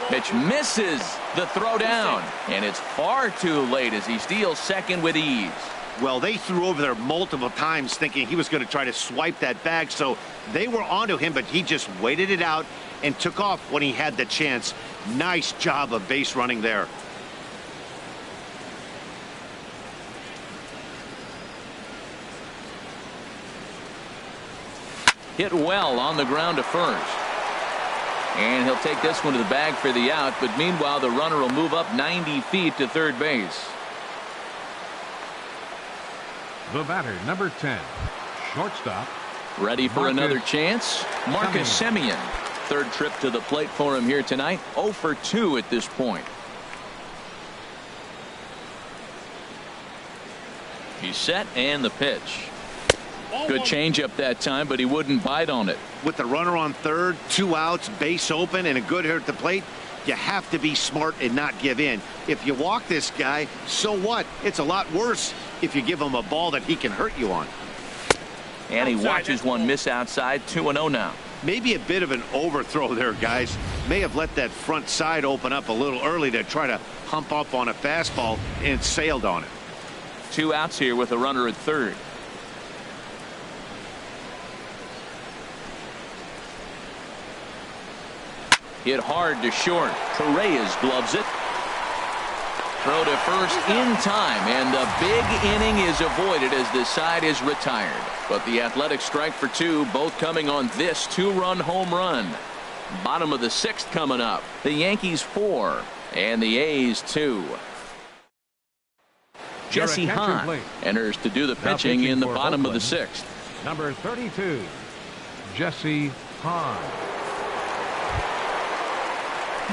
Pitch misses the throw down, and it's far too late as he steals second with ease. Well, they threw over there multiple times thinking he was going to try to swipe that bag, so they were onto him, but he just waited it out and took off when he had the chance. Nice job of base running there. Hit well on the ground to first. And he'll take this one to the bag for the out, but meanwhile the runner will move up 90 feet to third base. The batter, number 10, shortstop. Ready for another chance? Marcus Semien. Third trip to the plate for him here tonight. 0 for 2 at this point. He's set, and the pitch. Good changeup that time, but he wouldn't bite on it. With the runner on third, 2 outs, base open, and a good hitter at the plate, you have to be smart and not give in. If you walk this guy, so what? It's a lot worse if you give him a ball that he can hurt you on. And he watches one miss outside. 2-0 now. Maybe a bit of an overthrow there, guys. May have let that front side open up a little early to try to hump up on a fastball and sailed on it. 2 outs here with a runner at third. Hit hard to short. Torres gloves it. Throw to first in time, and the big inning is avoided as the side is retired. But the Athletics strike for 2, both coming on this 2-run home run. Bottom of the 6th coming up. The Yankees 4 and the A's 2. Jesse Hahn enters to do the pitching in the bottom of the 6th. Number 32, Jesse Hahn.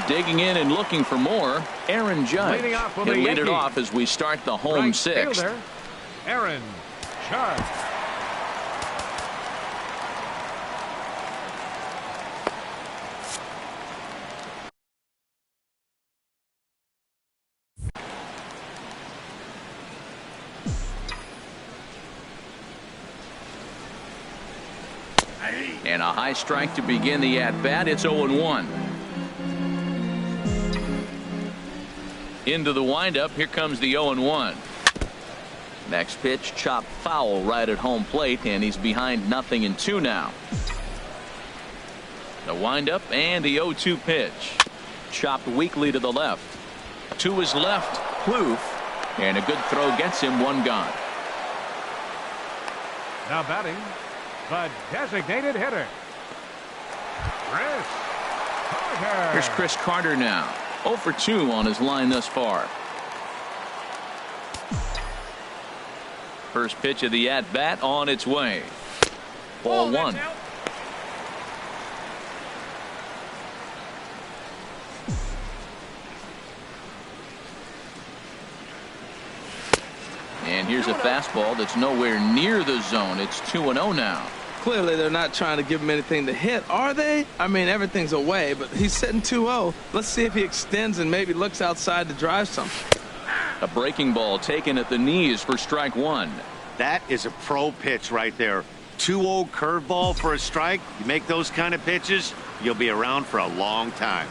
Digging in and looking for more, Aaron Judge. He'll lead it off as we start the home 6th. Aaron Judge. And a high strike to begin the at-bat. It's 0-1. Into the windup. Here comes the 0-1. Next pitch, chopped foul right at home plate, and he's behind 0-2 now. The windup and the 0-2 pitch. Chopped weakly to the left. To his left, Plouffe, and a good throw gets him, 1 gone. Now batting, the designated hitter, Chris Carter. Here's Chris Carter now. 0 for 2 on his line thus far. First pitch of the at-bat on its way. Ball one. And here's a fastball that's nowhere near the zone. It's 2-0 now. Clearly, they're not trying to give him anything to hit, are they? I mean, everything's away, but he's sitting 2-0. Let's see if he extends and maybe looks outside to drive something. A breaking ball taken at the knees for strike one. That is a pro pitch right there. 2-0 curveball for a strike. You make those kind of pitches, you'll be around for a long time.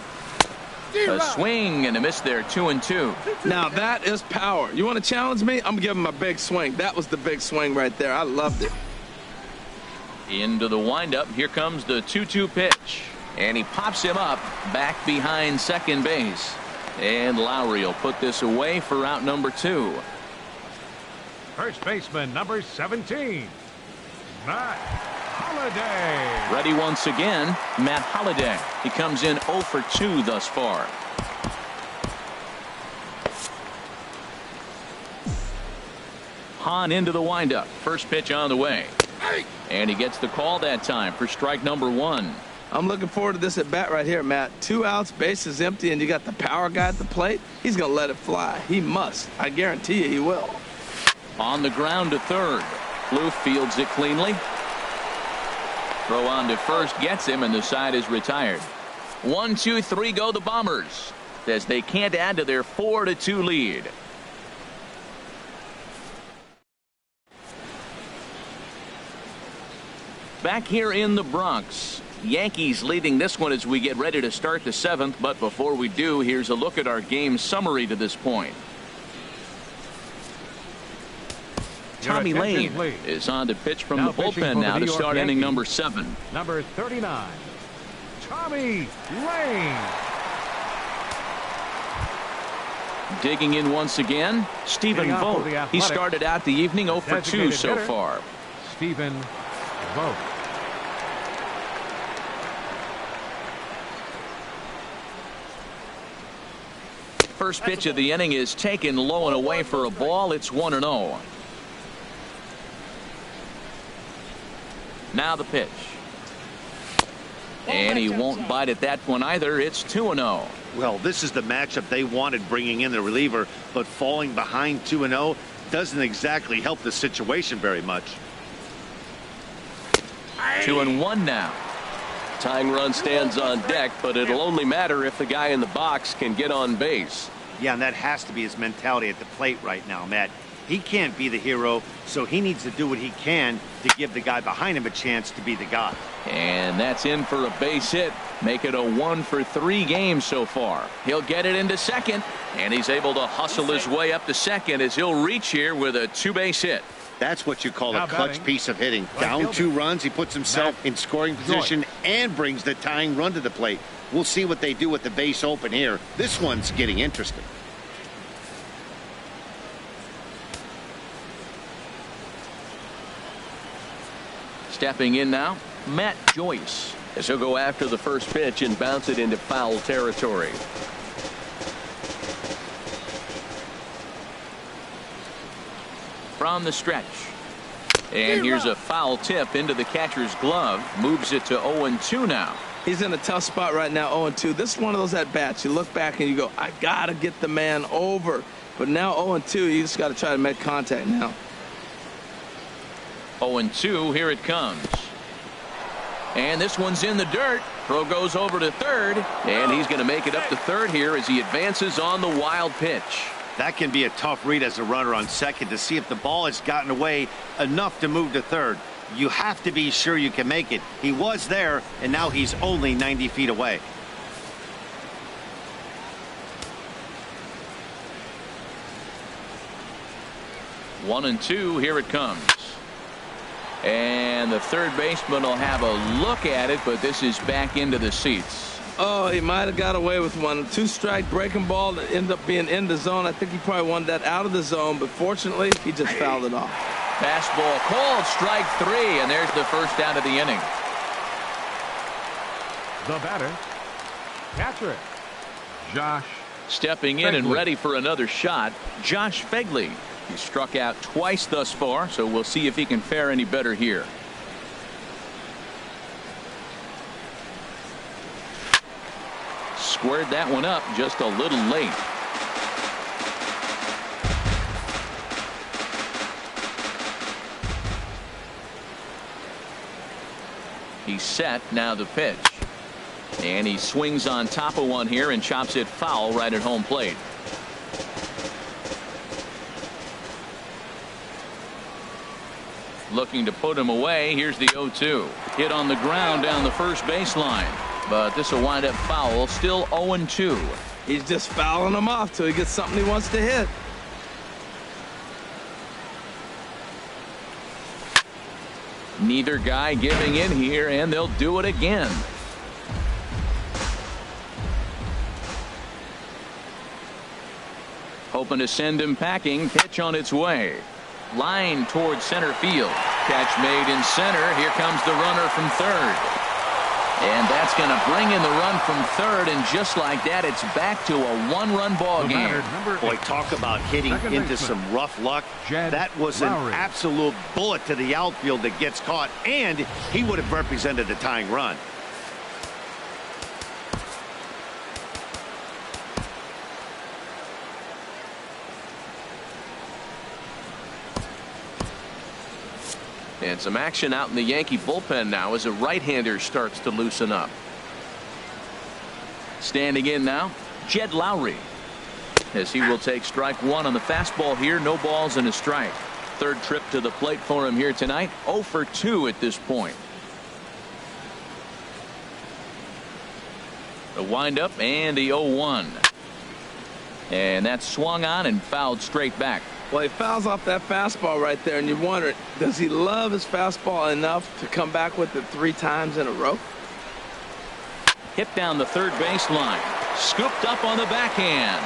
A swing and a miss there, 2-2. Now that is power. You want to challenge me? I'm giving him a big swing. That was the big swing right there. I loved it. Into the windup. Here comes the 2-2 pitch. And he pops him up back behind second base. And Lowry will put this away for out number 2. First baseman, number 17, Matt Holliday. Ready once again, Matt Holliday. He comes in 0 for 2 thus far. Hahn into the windup. First pitch on the way. And he gets the call that time for strike number 1. I'm looking forward to this at bat right here, Matt. 2 outs, bases empty, and you got the power guy at the plate. He's going to let it fly. He must. I guarantee you he will. On the ground to third. Blue fields it cleanly. Throw on to first gets him, and the side is retired. 1, 2, 3 go the Bombers as they can't add to their 4-2 lead. Back here in the Bronx, Yankees leading this one as we get ready to start the 7th. But before we do, here's a look at our game summary to this point. Tommy Lane is on to pitch from the bullpen now to start inning number 7. Number 39, Tommy Lane. Digging in once again, Stephen Vogt. He started out the evening 0 for 2 so far. Stephen Vogt. First pitch of the inning is taken low and away for a ball. It's 1-0. Now the pitch. And he won't bite at that one either. It's 2-0. Well, this is the matchup they wanted, bringing in the reliever, but falling behind 2-0 doesn't exactly help the situation very much. 2-1 now. Tying run stands on deck, but it'll only matter if the guy in the box can get on base. Yeah, and that has to be his mentality at the plate right now, Matt. He can't be the hero, so he needs to do what he can to give the guy behind him a chance to be the guy. And that's in for a base hit. Make it a 1 for 3 game so far. He'll get it into second, and he's able to hustle his way up to second as he'll reach here with a 2-base hit. That's what you call a clutch piece of hitting. Down 2 runs, he puts himself in scoring position and brings the tying run to the plate. We'll see what they do with the base open here. This one's getting interesting. Stepping in now, Matt Joyce. As he'll go after the first pitch and bounce it into foul territory. From the stretch. And here's a foul tip into the catcher's glove. Moves it to 0-2 now. He's in a tough spot right now, 0-2. This is one of those at-bats. You look back and you go, I got to get the man over. But now 0-2, you just got to try to make contact now. 0-2, here it comes. And this one's in the dirt. Throw goes over to third, and he's going to make it up to third here as he advances on the wild pitch. That can be a tough read as a runner on second to see if the ball has gotten away enough to move to third. You have to be sure you can make it. He was there, and now he's only 90 feet away. One and two, here it comes. And the third baseman will have a look at it, but this is back into the seats. Oh, he might have got away with one. 2-strike breaking ball that ended up being in the zone. I think he probably wanted that out of the zone, but fortunately, he just fouled it off. Fastball called, strike 3, and there's the first out of the inning. The batter, catcher, Josh. Stepping in and ready for another shot, Josh Fegley. He struck out twice thus far, so we'll see if he can fare any better here. Squared that one up just a little late. He's set. Now the pitch. And he swings on top of one here and chops it foul right at home plate. Looking to put him away. Here's the 0-2. Hit on the ground down the first baseline. But this will wind up foul. Still 0-2. He's just fouling him off till he gets something he wants to hit. Neither guy giving in here, and they'll do it again. Hoping to send him packing. Pitch on its way. Line towards center field. Catch made in center. Here comes the runner from third. And that's going to bring in the run from third, and just like that, it's back to a one-run ball game. Boy, talk about hitting into some rough luck. That was an absolute bullet to the outfield that gets caught, and he would have represented the tying run. And some action out in the Yankee bullpen now as a right-hander starts to loosen up. Standing in now, Jed Lowry, as he will take strike one on the fastball here. No balls and a strike. Third trip to the plate for him here tonight. 0 for 2 at this point. The windup and the 0-1. And that's swung on and fouled straight back. Well, he fouls off that fastball right there, and you wonder, does he love his fastball enough to come back with it 3 times in a row? Hit down the third baseline. Scooped up on the backhand.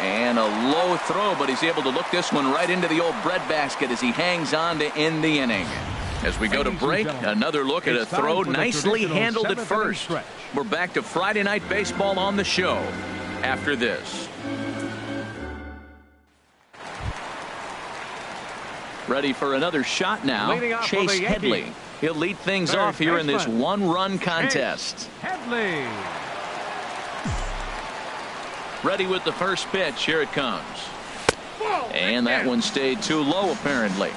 And a low throw, but he's able to look this one right into the old breadbasket as he hangs on to end the inning. As we go to break, another look at a throw nicely handled at first. We're back to Friday Night Baseball on the show after this. Ready for another shot now. Chase Headley. He'll lead things off here in this one-run contest. Headley. Ready with the first pitch. Here it comes. And that one stayed too low, apparently.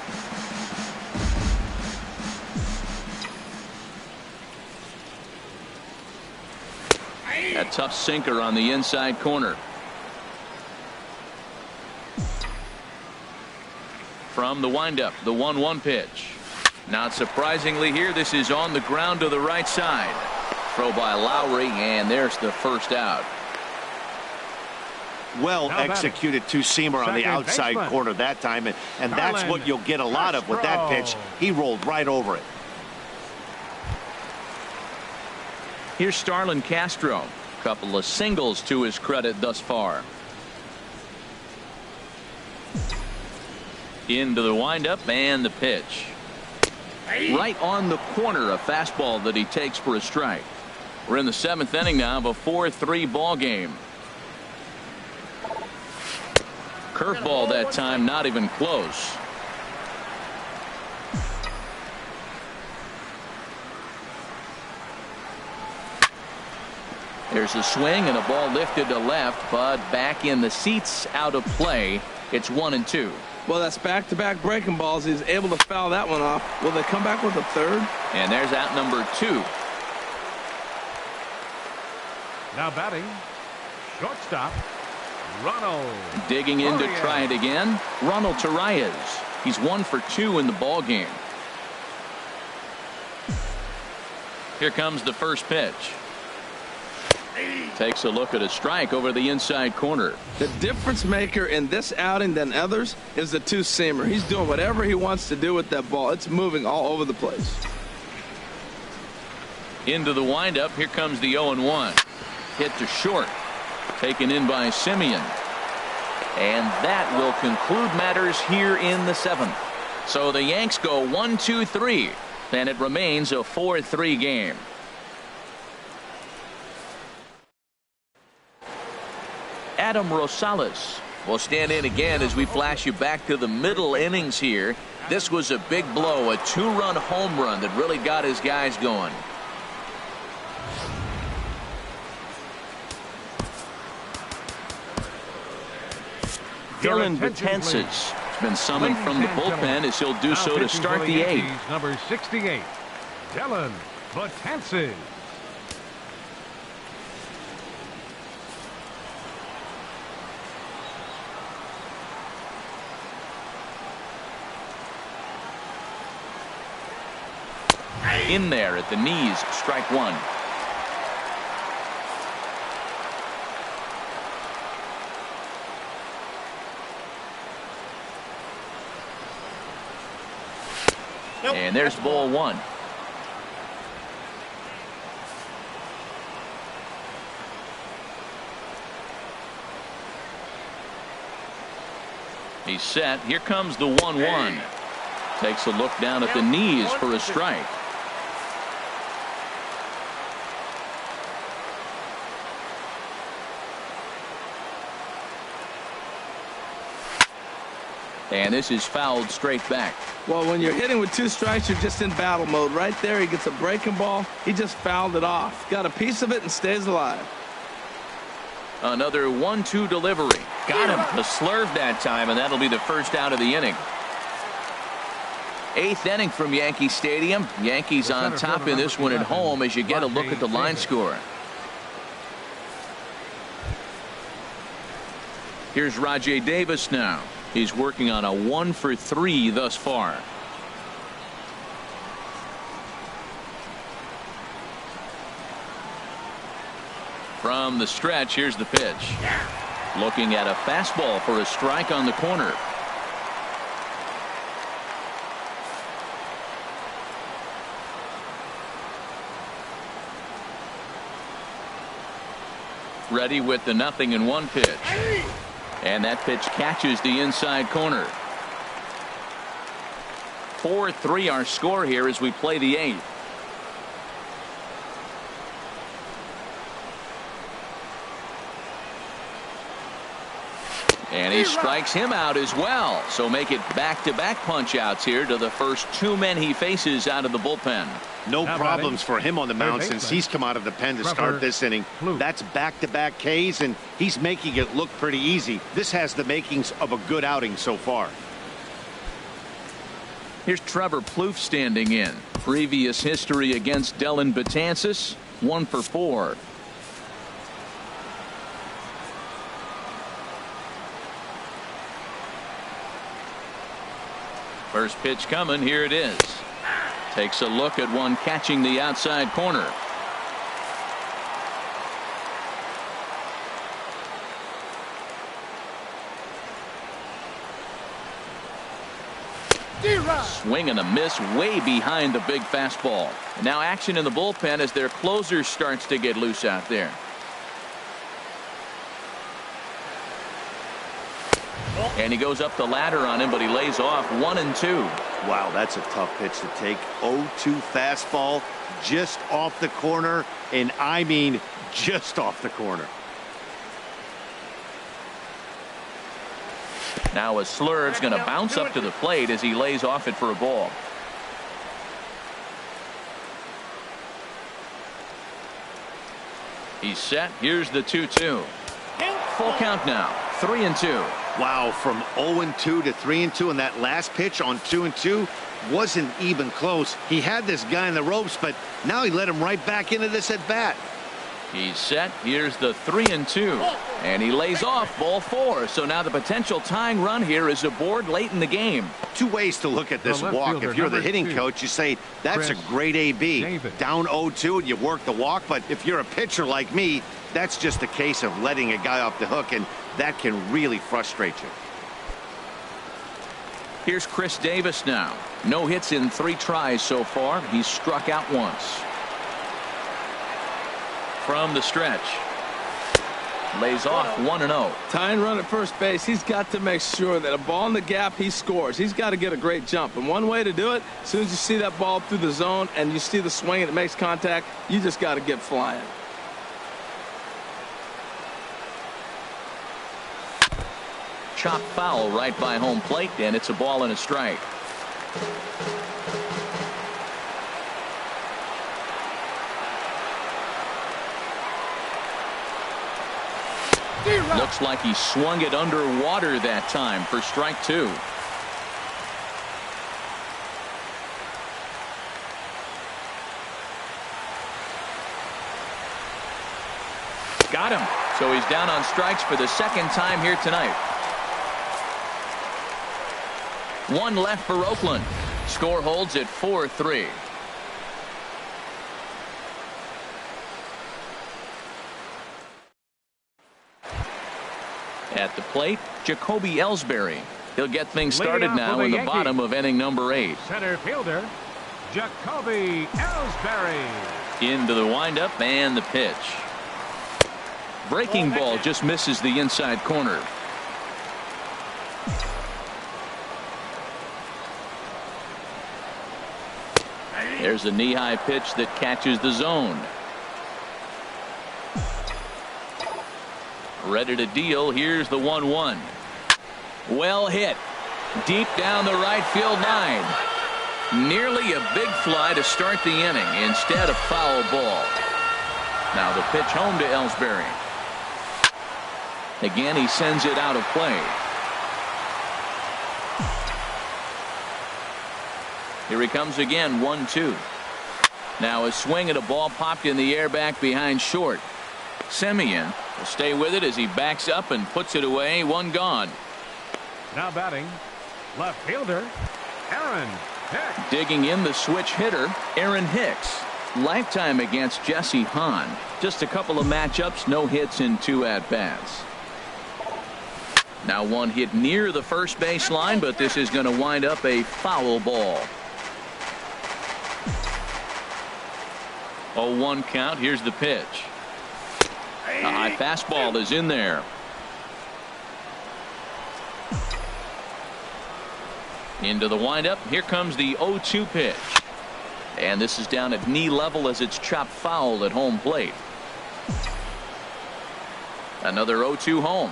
A tough sinker on the inside corner. From the windup, the 1-1 pitch. Not surprisingly here, this is on the ground to the right side. Throw by Lowry, and there's the first out. Well executed two-seamer on the outside corner that time, and that's what you'll get a lot of with that pitch. He rolled right over it. Here's Starlin Castro. Couple of singles to his credit thus far. Into the windup and the pitch. Right on the corner, a fastball that he takes for a strike. We're in the 7th inning now of a 4-3 ball game. Curveball that time, not even close. There's a swing and a ball lifted to left, but back in the seats, out of play. It's 1-2. Well, that's back-to-back breaking balls. He's able to foul that one off. Will they come back with a third? And there's out number 2. Now batting, shortstop, Ronald. Digging in to try it again, Ronald Torreyes. He's 1 for 2 in the ball game. Here comes the first pitch. Takes a look at a strike over the inside corner. The difference maker in this outing than others is the two-seamer. He's doing whatever he wants to do with that ball. It's moving all over the place. Into the windup. Here comes the 0-1. Hit to short. Taken in by Simeon. And that will conclude matters here in the 7th. So the Yanks go 1-2-3. And it remains a 4-3 game. Adam Rosales We'll stand in again as we flash you back to the middle innings here. This was a big blow, a 2-run home run that really got his guys going. Dylan Betances has been summoned from the bullpen as he'll do so to start the 8th. Number 68, Dylan Betances. In there at the knees, strike 1. And there's ball 1. He's set. Here comes the 1-1. Takes a look down at the knees for a strike. And this is fouled straight back. Well, when you're hitting with 2 strikes, you're just in battle mode. Right there, he gets a breaking ball. He just fouled it off. Got a piece of it and stays alive. Another 1-2 delivery. Got him to slurve that time, and that'll be the first out of the inning. 8th inning from Yankee Stadium. Yankees on top in this one at home as you get a look at the line score. Here's Rajay Davis now. He's working on a 1-for-3 thus far. From the stretch, here's the pitch. Looking at a fastball for a strike on the corner. Ready with the 0-1 pitch. And that pitch catches the inside corner. 4-3 our score here as we play the 8th. And he strikes him out as well. So make it back-to-back punch-outs here to the first 2 men he faces out of the bullpen. No problems for him on the mound since he's come out of the pen to start this inning. That's back-to-back Ks, and he's making it look pretty easy. This has the makings of a good outing so far. Here's Trevor Plouffe standing in. Previous history against Dylan Betances, 1-for-4. First pitch coming. Here it is. Takes a look at one catching the outside corner. Swing and a miss way behind the big fastball. And now action in the bullpen as their closer starts to get loose out there. And he goes up the ladder on him, but he lays off 1-2. Wow, that's a tough pitch to take. 0-2 fastball just off the corner, and I mean just off the corner. Now a slurve's going to bounce up to the plate as he lays off it for a ball. He's set. Here's the 2-2. Full count now. 3-2. Wow, from 0-2 to 3-2, and that last pitch on 2-2 wasn't even close. He had this guy in the ropes, but now he let him right back into this at bat. He's set. Here's the 3-2. And he lays off ball 4. So now the potential tying run here is aboard late in the game. 2 ways to look at this walk. If you're the hitting coach, you say that's a great AB. Down 0-2 and you work the walk. But if you're a pitcher like me, that's just a case of letting a guy off the hook, and that can really frustrate you. Here's Chris Davis now. No hits in 3 tries so far. He's struck out once. From the stretch. Lays off 1-0. Tying run at first base. He's got to make sure that a ball in the gap he scores. He's got to get a great jump. And one way to do it, as soon as you see that ball through the zone and you see the swing and it makes contact, you just got to get flying. chopped foul right by home plate, and it's a ball and a strike. Looks like he swung it underwater that time for strike two. Got him. So he's down on strikes for the second time here tonight. One left for Oakland. Score holds at 4-3. At the plate, Jacoby Ellsbury. He'll get things started now in the bottom of inning number 8. Center fielder, Jacoby Ellsbury. Into the windup and the pitch. Breaking ball just misses the inside corner. There's a knee-high pitch that catches the zone. Ready to deal. Here's the 1-1. Well hit. Deep down the right field line. Nearly a big fly to start the inning. Instead, a foul ball. Now the pitch home to Ellsbury. Again, he sends it out of play. Here he comes again, 1-2. Now a swing at a ball popped in the air back behind short. Semien will stay with it as he backs up and puts it away. One gone. Now batting, left fielder, Aaron Hicks. Digging in the switch hitter, Aaron Hicks. Lifetime against Jesse Hahn. Just a couple of matchups, no hits in 2 at-bats. Now one hit near the first base line, but this is going to wind up a foul ball. 0-1 count. Here's the pitch. A high fastball is in there. Into the windup. Here comes the 0-2 pitch. And this is down at knee level as it's chopped foul at home plate. Another 0-2 home.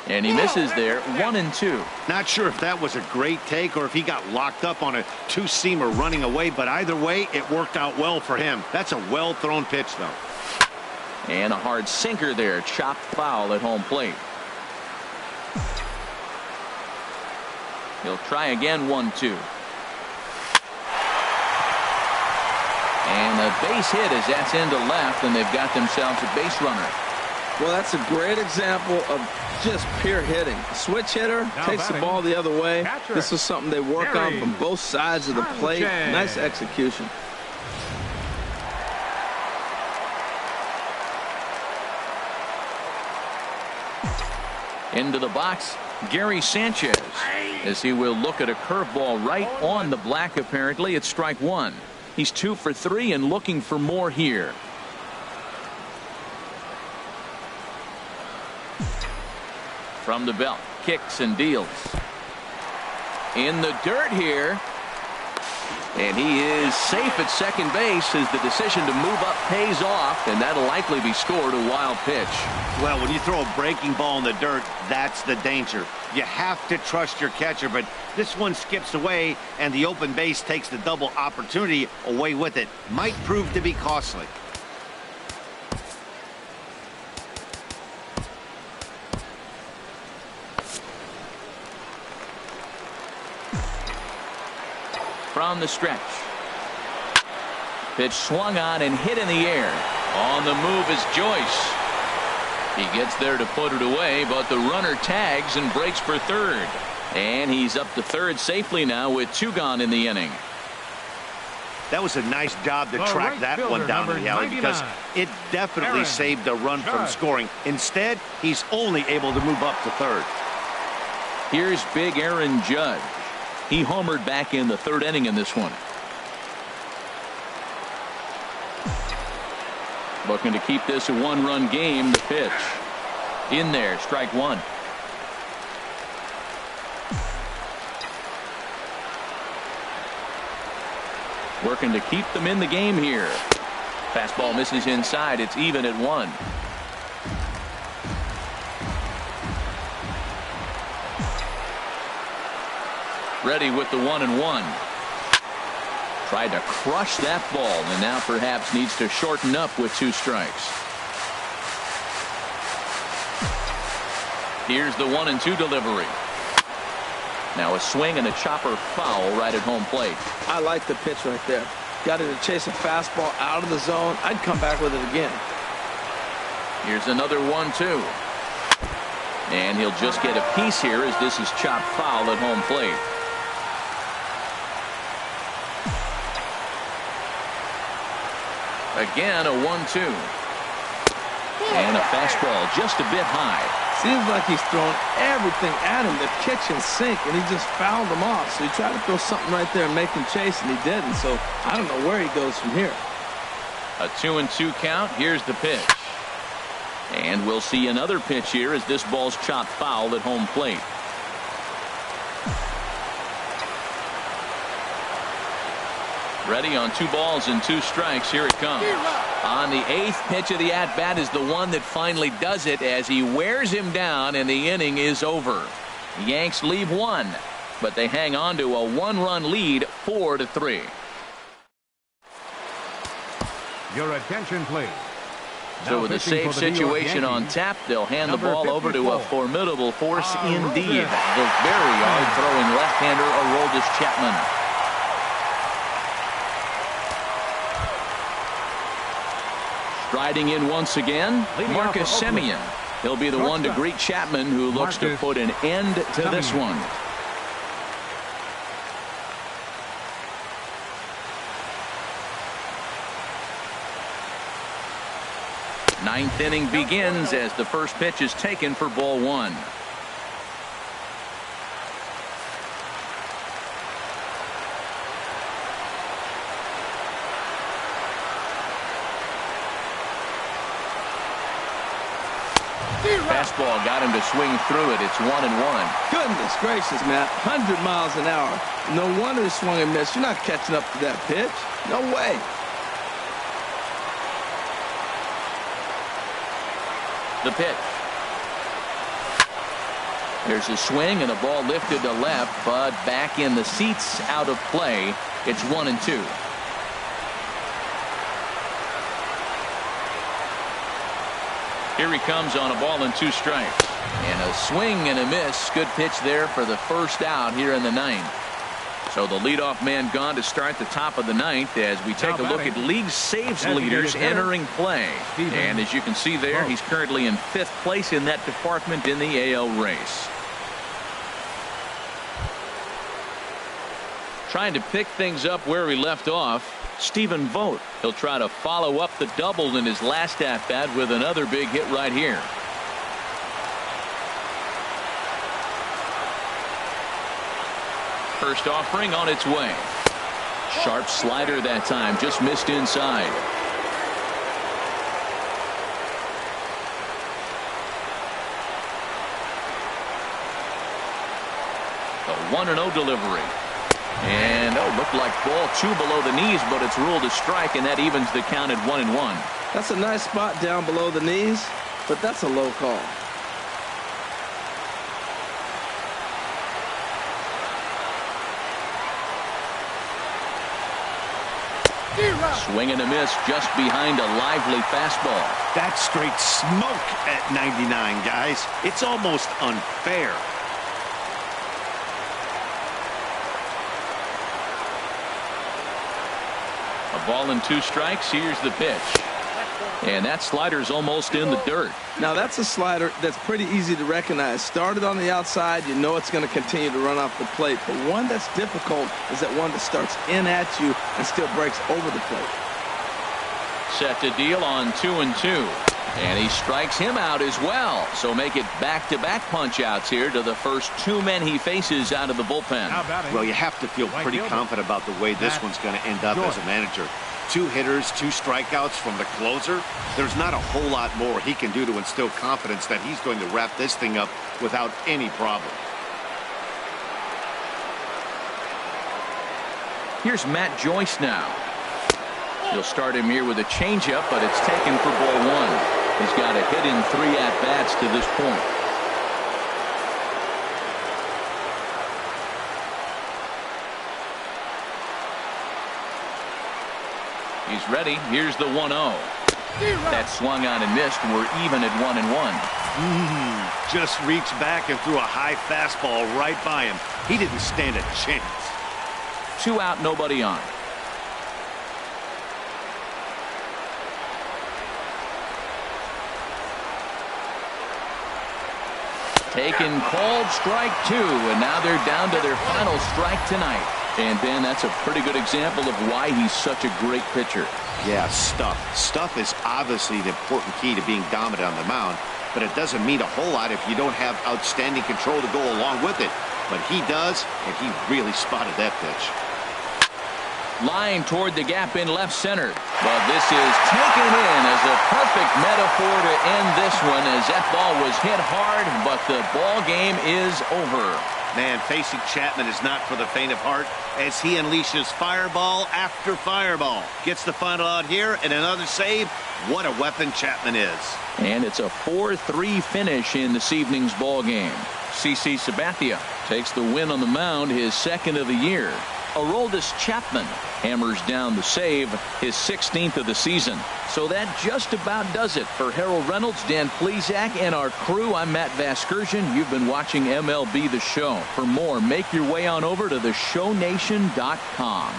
And he misses there. 1-2. Not sure if that was a great take or if he got locked up on a two-seamer running away, but either way, it worked out well for him. That's a well-thrown pitch, though. And a hard sinker there. Chopped foul at home plate. He'll try again. 1-2. And a base hit as that's into left, and they've got themselves a base runner. Well, that's a great example of just pure hitting. Switch hitter takes the ball the other way. This is something they work on from both sides of the plate. Nice execution. Into the box, Gary Sanchez, as he will look at a curveball right on the black. Apparently, it's strike one. He's 2 for 3 and looking for more here. From the belt, kicks and deals. In the dirt here. And he is safe at second base as the decision to move up pays off, and that'll likely be scored. A wild pitch. Well, when you throw a breaking ball in the dirt, that's the danger. You have to trust your catcher, but this one skips away, and the open base takes the double opportunity away with it. Might prove to be costly. From the stretch. Pitch swung on and hit in the air. On the move is Joyce. He gets there to put it away, but the runner tags and breaks for third. And he's up to third safely now with 2 gone in the inning. That was a nice job to track that one down in the alley because it definitely saved a run from scoring. Instead, he's only able to move up to third. Here's big Aaron Judge. He homered back in the 3rd inning in this one. Looking to keep this a 1-run game. The pitch. In there, strike one. Working to keep them in the game here. Fastball misses inside. It's even at 1. Ready with the 1-1. Tried to crush that ball, and now perhaps needs to shorten up with 2 strikes. Here's the 1-2 delivery. Now a swing and a chopper foul right at home plate. I like the pitch right there. Got him to chase a fastball out of the zone. I'd come back with it again. Here's another 1-2. And he'll just get a piece here as this is chopped foul at home plate. Again, a 1-2. And a fastball just a bit high. Seems like he's throwing everything at him, the kitchen sink, and he just fouled him off. So he tried to throw something right there and make him chase, and he didn't. So I don't know where he goes from here. A 2-2 count. Here's the pitch. And we'll see another pitch here as this ball's chopped foul at home plate. Ready on 2 balls and 2 strikes. Here it comes. On the 8th pitch of the at-bat is the one that finally does it as he wears him down, and the inning is over. The Yanks leave 1, but they hang on to a 1-run lead, 4-3. Your attention, please. So with a safe situation on tap, they'll hand the ball over to a formidable force indeed. The very hard-throwing left-hander, Aroldis Chapman. Striding in once again, Marcus Semien. He'll be the one to greet Chapman, who looks to put an end to this one. Ninth inning begins as the first pitch is taken for ball 1. Fastball got him to swing through it. It's 1-1. Goodness gracious, Matt. 100 miles an hour. No wonder he swung and missed. You're not catching up to that pitch. No way. The pitch. There's a swing and a ball lifted to left, but back in the seats, out of play. It's 1-2. Here he comes on a ball and 2 strikes. And a swing and a miss. Good pitch there for the first out here in the 9th. So the leadoff man gone to start the top of the 9th as we take a look at league saves leaders entering play. And as you can see there, he's currently in 5th place in that department in the AL race. Trying to pick things up where he left off, Stephen Vogt. He'll try to follow up the double in his last at-bat with another big hit right here. First offering on its way. Sharp slider that time, just missed inside. The 1-0 delivery. And looked like ball 2 below the knees, but it's ruled a strike, and that evens the count at 1-1. That's a nice spot down below the knees, but that's a low call. Swing and a miss just behind a lively fastball. That's straight smoke at 99, guys. It's almost unfair. A ball and 2 strikes. Here's the pitch. And that slider's almost in the dirt. Now that's a slider that's pretty easy to recognize. Started on the outside, you know it's going to continue to run off the plate. But one that's difficult is that one that starts in at you and still breaks over the plate. Set to deal on 2-2. And he strikes him out as well. So make it back-to-back punch-outs here to the first 2 men he faces out of the bullpen. Well, you have to feel pretty confident about the way this one's going to end up as a manager. 2 hitters, 2 strikeouts from the closer. There's not a whole lot more he can do to instill confidence that he's going to wrap this thing up without any problem. Here's Matt Joyce now. You'll start him here with a changeup, but it's taken for ball 1. He's got a hit in 3 at-bats to this point. He's ready. Here's the 1-0. That swung on and missed. We're even at 1-1. Just reached back and threw a high fastball right by him. He didn't stand a chance. 2 out, nobody on. Taken called strike 2, and now they're down to their final strike tonight. And Ben, that's a pretty good example of why he's such a great pitcher. Yeah, stuff. Stuff is obviously the important key to being dominant on the mound, but it doesn't mean a whole lot if you don't have outstanding control to go along with it. But he does, and he really spotted that pitch. Line toward the gap in left center. But this is taken in as a perfect metaphor to end this one, as that ball was hit hard, but the ball game is over. Man, facing Chapman is not for the faint of heart as he unleashes fireball after fireball. Gets the final out here and another save. What a weapon Chapman is. And it's a 4-3 finish in this evening's ball game. CC Sabathia takes the win on the mound, his second of the year. Aroldis Chapman hammers down the save, his 16th of the season. So that just about does it for Harold Reynolds, Dan Plesac, and our crew. I'm Matt Vasgersian. You've been watching MLB The Show. For more, make your way on over to theshownation.com.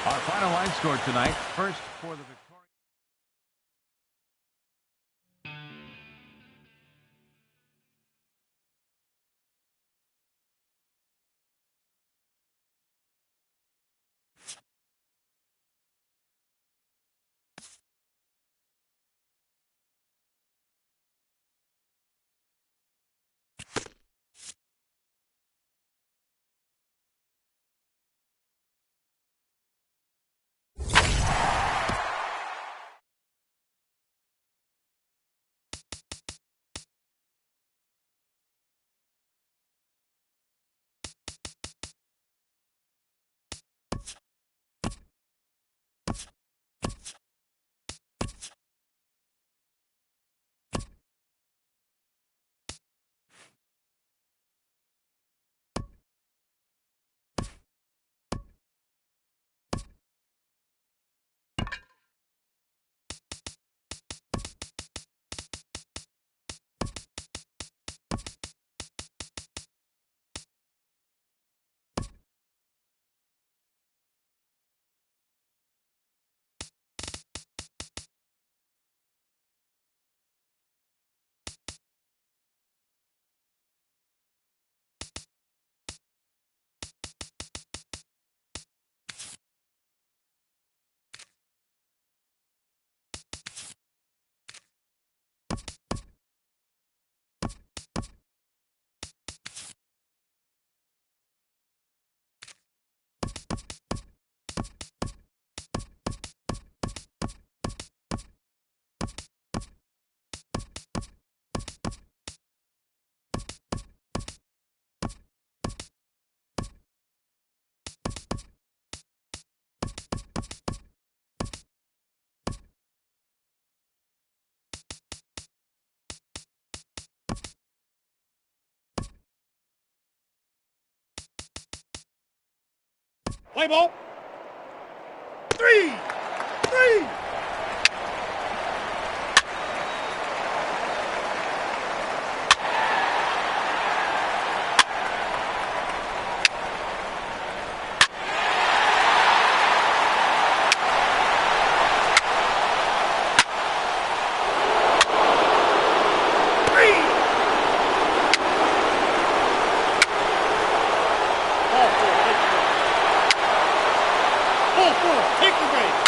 Our final line score tonight, first for the victory. Play ball. 3. Take the base.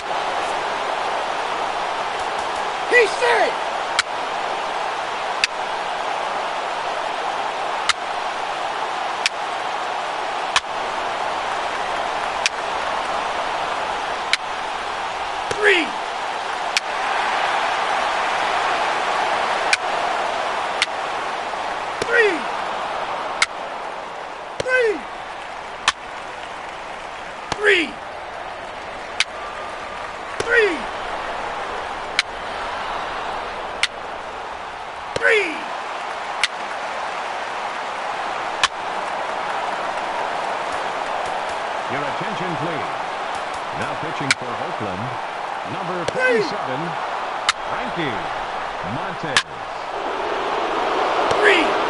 He's safe. Three. Now pitching for Oakland, number 47, Frankie Montes. 3.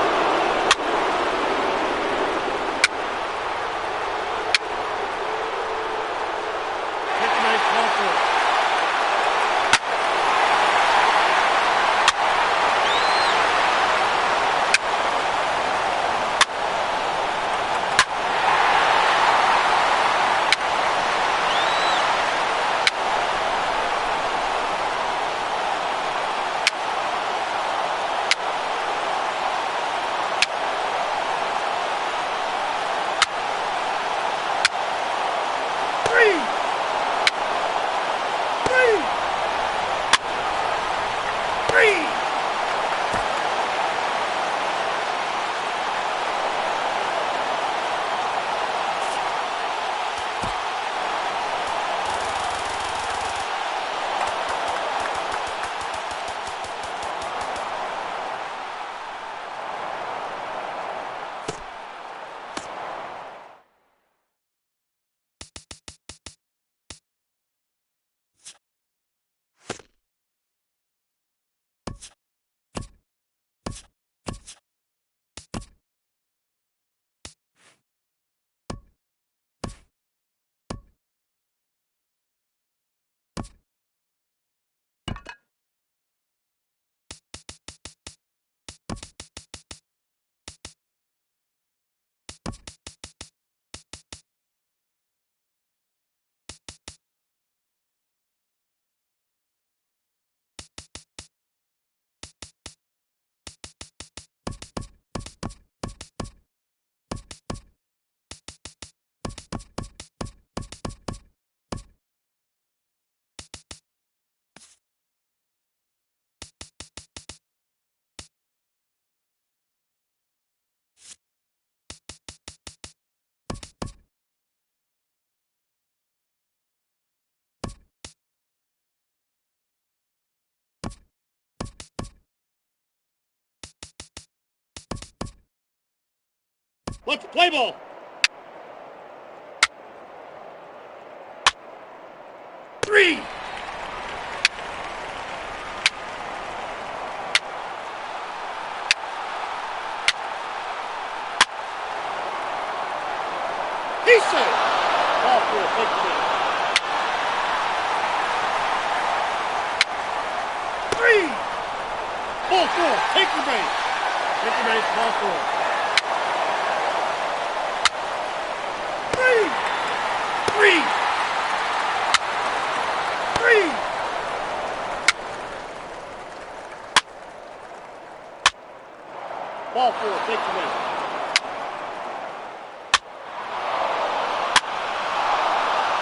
Let's play ball. 3. He said, ball 4, take the lead. 3. Ball 4, take the base. Take the base, ball 4. 3. Ball 4, take the win.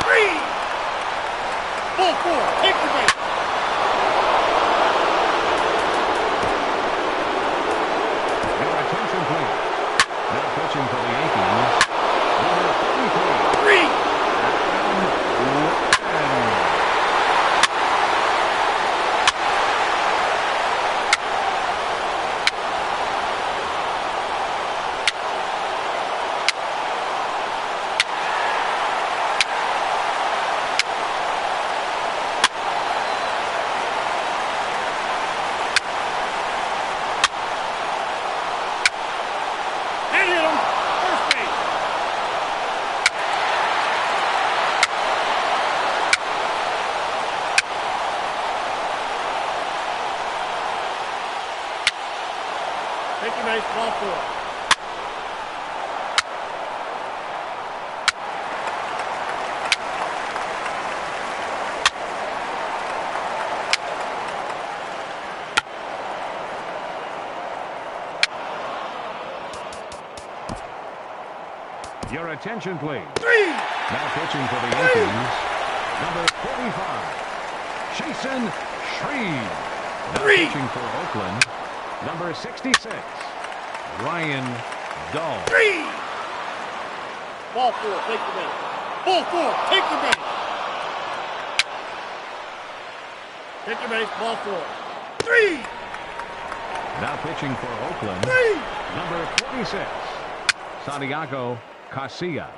3. Ball 4, take the win. Your attention, please. Now pitching for the Yankees, number 43. 3. Take your base, ball 4. Your attention, please. 3. Now pitching for the Yankees, number 45, Jason Shreve. Now 3. pitching for Oakland, number 66, Ryan Dahl. 3. Ball 4, take the base. Ball 4, take the base. Take your base, ball 4. 3. Now pitching for Oakland, 3. number 46, Santiago Casilla.